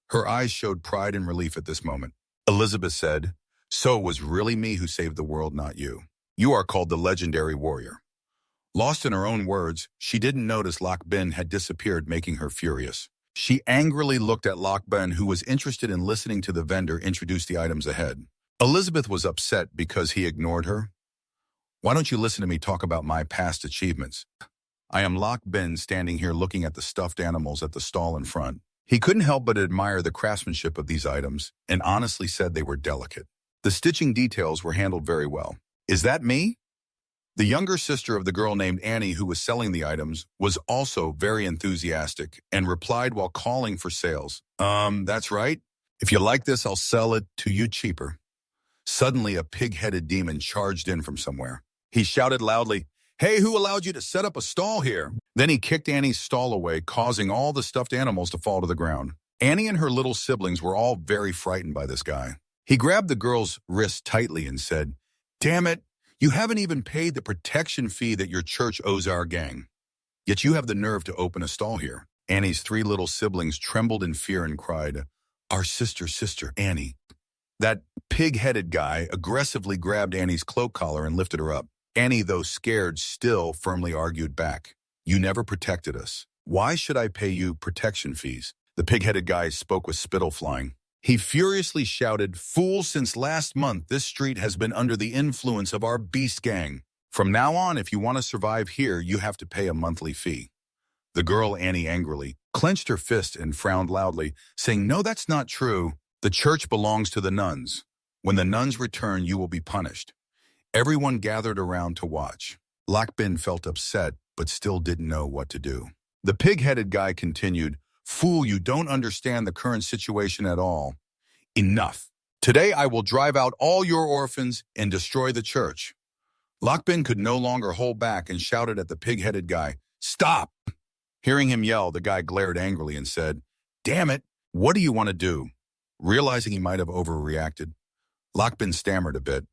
Her eyes showed pride and relief at this moment. Elizabeth said, "So it was really me who saved the world, not you. You are called the legendary warrior." Lost in her own words, she didn't notice Lakbin had disappeared, making her furious. She angrily looked at Lakbin, who was interested in listening to the vendor introduce the items ahead. Elizabeth was upset because he ignored her. "Why don't you listen to me talk about my past achievements? I am Lakbin, standing here looking at the stuffed animals at the stall in front." He couldn't help but admire the craftsmanship of these items and honestly said they were delicate. The stitching details were handled very well. "Is that me?" The younger sister of the girl named Annie, who was selling the items, was also very enthusiastic and replied while calling for sales. That's right. If you like this, I'll sell it to you cheaper." Suddenly, a pig-headed demon charged in from somewhere. He shouted loudly, "Hey, who allowed you to set up a stall here?" Then he kicked Annie's stall away, causing all the stuffed animals to fall to the ground. Annie and her little siblings were all very frightened by this guy. He grabbed the girl's wrist tightly and said, "Damn it, you haven't even paid the protection fee that your church owes our gang. Yet you have the nerve to open a stall here." Annie's three little siblings trembled in fear and cried, "Our sister, Annie." That pig-headed guy aggressively grabbed Annie's cloak collar and lifted her up. Annie, though scared, still firmly argued back, "You never protected us. Why should I pay you protection fees?" The pig-headed guy spoke with spittle flying. He furiously shouted, "Fool, since last month, this street has been under the influence of our beast gang. From now on, if you want to survive here, you have to pay a monthly fee." The girl, Annie, angrily clenched her fist and frowned loudly, saying, "No, that's not true. The church belongs to the nuns. When the nuns return, you will be punished." Everyone gathered around to watch. Lakbin felt upset, but still didn't know what to do. The pig-headed guy continued, "Fool, you don't understand the current situation at all. Enough. Today I will drive out all your orphans and destroy the church." Lakbin could no longer hold back and shouted at the pig-headed guy, "Stop!" Hearing him yell, the guy glared angrily and said, "Damn it, what do you want to do?" Realizing he might have overreacted, Lakbin stammered a bit.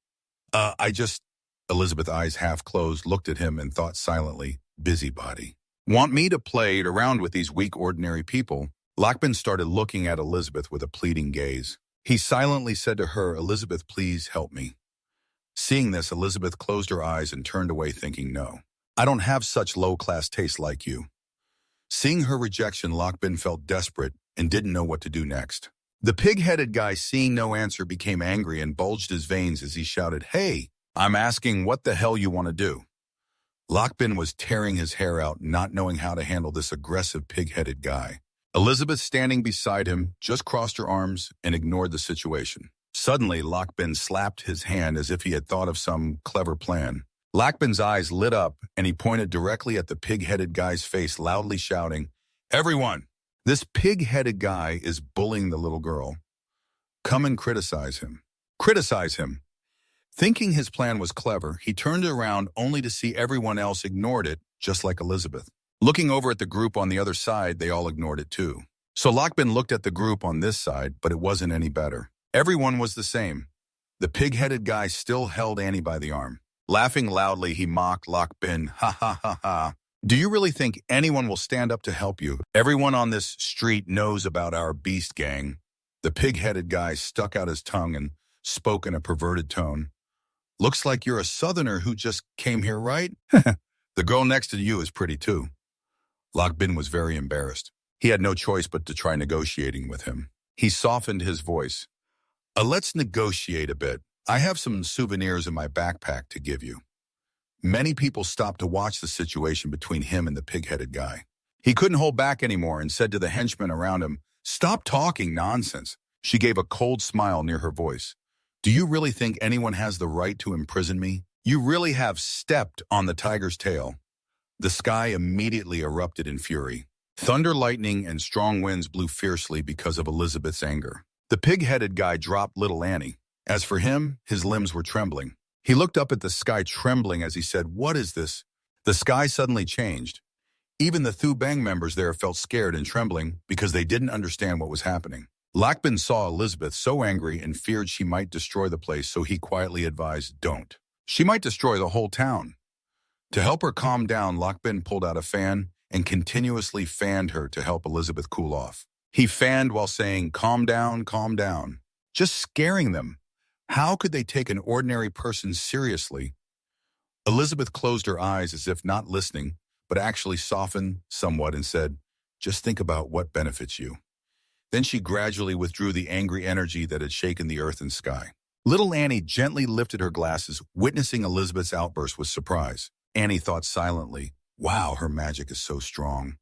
Elizabeth's eyes half closed, looked at him and thought silently, "Busybody. Want me to play it around with these weak, ordinary people?" Lakbin started looking at Elizabeth with a pleading gaze. He silently said to her, "Elizabeth, please help me." Seeing this, Elizabeth closed her eyes and turned away, thinking, "No, I don't have such low-class taste like you." Seeing her rejection, Lakbin felt desperate and didn't know what to do next. The pig-headed guy, seeing no answer, became angry and bulged his veins as he shouted, "Hey, I'm asking what the hell you want to do." Lakbin was tearing his hair out, not knowing how to handle this aggressive pig-headed guy. Elizabeth, standing beside him, just crossed her arms and ignored the situation. Suddenly, Lockbin slapped his hand as if he had thought of some clever plan. Lockbin's eyes lit up, and he pointed directly at the pig-headed guy's face, loudly shouting, "Everyone, this pig-headed guy is bullying the little girl. Come and criticize him. Criticize him." Thinking his plan was clever, he turned around only to see everyone else ignored it, just like Elizabeth. Looking over at the group on the other side, they all ignored it too. So Lockbin looked at the group on this side, but it wasn't any better. Everyone was the same. The pig-headed guy still held Annie by the arm. Laughing loudly, he mocked Lockbin, "Ha ha ha ha. Do you really think anyone will stand up to help you? Everyone on this street knows about our beast gang." The pig-headed guy stuck out his tongue and spoke in a perverted tone. "Looks like you're a southerner who just came here, right? The girl next to you is pretty too." Lockbin was very embarrassed. He had no choice but to try negotiating with him. He softened his voice. Let's negotiate a bit. I have some souvenirs in my backpack to give you." Many people stopped to watch the situation between him and the pig-headed guy. He couldn't hold back anymore and said to the henchmen around him, "Stop talking nonsense." She gave a cold smile near her voice. "Do you really think anyone has the right to imprison me? You really have stepped on the tiger's tail." The sky immediately erupted in fury. Thunder, lightning, and strong winds blew fiercely because of Elizabeth's anger. The pig-headed guy dropped little Annie. As for him, his limbs were trembling. He looked up at the sky trembling as he said, "What is this?" The sky suddenly changed. Even the Thu Bang members there felt scared and trembling because they didn't understand what was happening. Lockbin saw Elizabeth so angry and feared she might destroy the place, so he quietly advised, "Don't. She might destroy the whole town." To help her calm down, Lockbin pulled out a fan and continuously fanned her to help Elizabeth cool off. He fanned while saying, calm down," just scaring them. How could they take an ordinary person seriously? Elizabeth closed her eyes as if not listening, but actually softened somewhat and said, "Just think about what benefits you." Then she gradually withdrew the angry energy that had shaken the earth and sky. Little Annie gently lifted her glasses, witnessing Elizabeth's outburst with surprise. Annie thought silently, "Wow, her magic is so strong."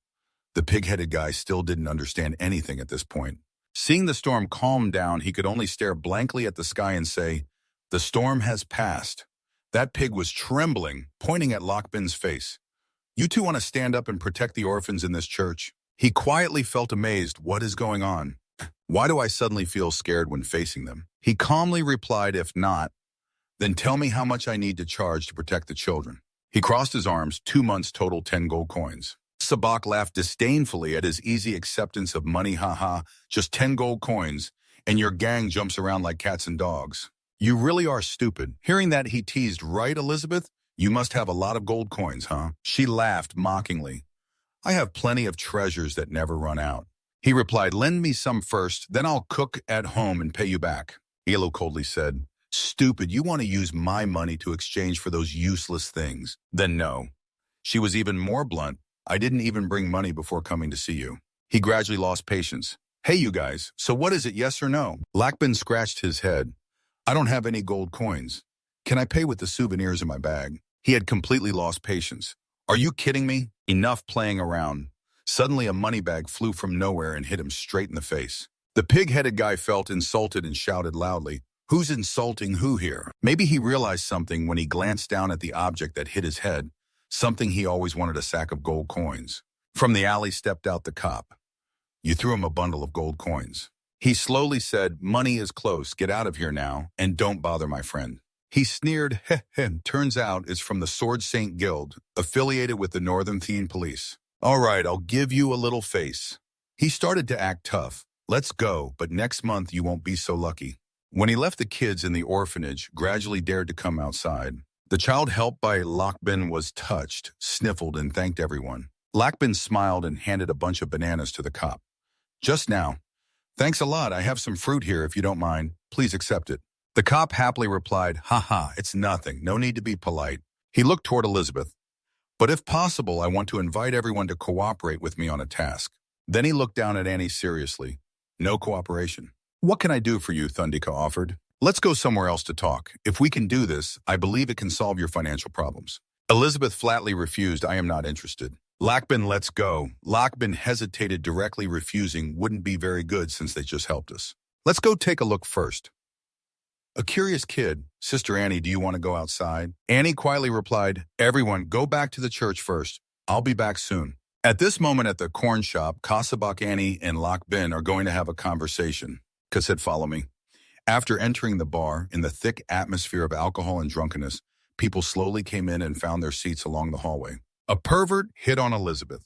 The pig-headed guy still didn't understand anything at this point. Seeing the storm calm down, he could only stare blankly at the sky and say, "The storm has passed." That pig was trembling, pointing at Lockbin's face. "You two want to stand up and protect the orphans in this church?" He quietly felt amazed. What is going on? Why do I suddenly feel scared when facing them? He calmly replied, "If not, then tell me how much I need to charge to protect the children." He crossed his arms. 2 months total, 10 gold coins. Sabak laughed disdainfully at his easy acceptance of money. "Haha, just 10 gold coins, and your gang jumps around like cats and dogs. You really are stupid." Hearing that, he teased, "Right, Elizabeth? You must have a lot of gold coins, huh?" She laughed mockingly. "I have plenty of treasures that never run out." He replied, "Lend me some first, then I'll cook at home and pay you back." Yahello coldly said, "Stupid, you want to use my money to exchange for those useless things? Then no." She was even more blunt. "I didn't even bring money before coming to see you." He gradually lost patience. "Hey, you guys, so what is it, yes or no?" Lockbin scratched his head. "I don't have any gold coins. Can I pay with the souvenirs in my bag?" He had completely lost patience. "Are you kidding me? Enough playing around." Suddenly, a money bag flew from nowhere and hit him straight in the face. The pig-headed guy felt insulted and shouted loudly, "Who's insulting who here?" Maybe he realized something when he glanced down at the object that hit his head, something he always wanted, a sack of gold coins. From the alley stepped out the cop. You threw him a bundle of gold coins. He slowly said, "Money is close, get out of here now, and don't bother my friend." He sneered, "Turns out it's from the Sword Saint Guild, affiliated with the Northern Thien Police. All right, I'll give you a little face." He started to act tough. "Let's go, but next month you won't be so lucky." When he left, the kids in the orphanage gradually dared to come outside. The child helped by Lockbin was touched, sniffled, and thanked everyone. Lockbin smiled and handed a bunch of bananas to the cop. "Just now. Thanks a lot. I have some fruit here if you don't mind. Please accept it." The cop happily replied, "Haha, it's nothing. No need to be polite." He looked toward Elizabeth. "But if possible, I want to invite everyone to cooperate with me on a task." Then he looked down at Annie seriously. "No cooperation." "What can I do for you?" Thundika offered. "Let's go somewhere else to talk. If we can do this, I believe it can solve your financial problems." Elizabeth flatly refused. "I am not interested." Lakbin, let's go. Lakbin hesitated, directly refusing wouldn't be very good since they just helped us. Let's go take a look first. A curious kid, Sister Annie, do you want to go outside? Annie quietly replied, everyone, go back to the church first. I'll be back soon. At this moment at the corn shop, Kasabak, Annie, and Lakbin are going to have a conversation. Cassette, follow me. After entering the bar, in the thick atmosphere of alcohol and drunkenness, people slowly came in and found their seats along the hallway. A pervert hit on Elizabeth.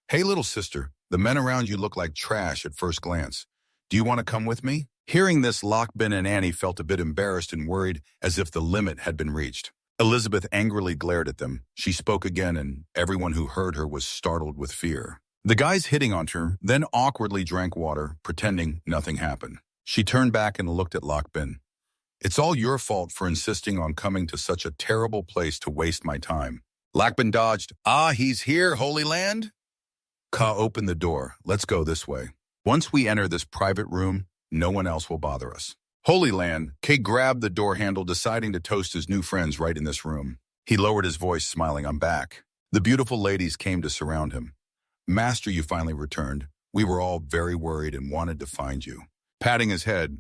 Hey, little sister, the men around you look like trash at first glance. Do you want to come with me? Hearing this, Lakbin and Annie felt a bit embarrassed and worried, as if the limit had been reached. Elizabeth angrily glared at them. She spoke again, and everyone who heard her was startled with fear. The guys hitting on her then awkwardly drank water, pretending nothing happened. She turned back and looked at Lakbin. It's all your fault for insisting on coming to such a terrible place to waste my time. Lakbin dodged. Ah, he's here, Holy Land? Ka opened the door. Let's go this way. Once we enter this private room, no one else will bother us. Holy Land, Kay grabbed the door handle, deciding to toast his new friends right in this room. He lowered his voice, smiling, I'm back. The beautiful ladies came to surround him. Master, you finally returned. We were all very worried and wanted to find you. Patting his head,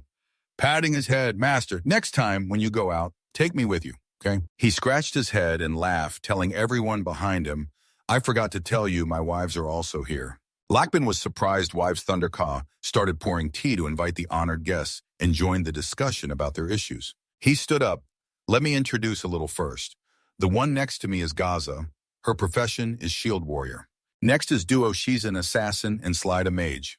Master, next time when you go out, take me with you, okay? He scratched his head and laughed, telling everyone behind him, I forgot to tell you my wives are also here. Lakbin was surprised wives Thunder Ka started pouring tea to invite the honored guests and joined the discussion about their issues. He stood up. Let me introduce a little first. The one next to me is Gaza. Her profession is shield warrior. Next is Duo. She's an assassin and Slide a mage.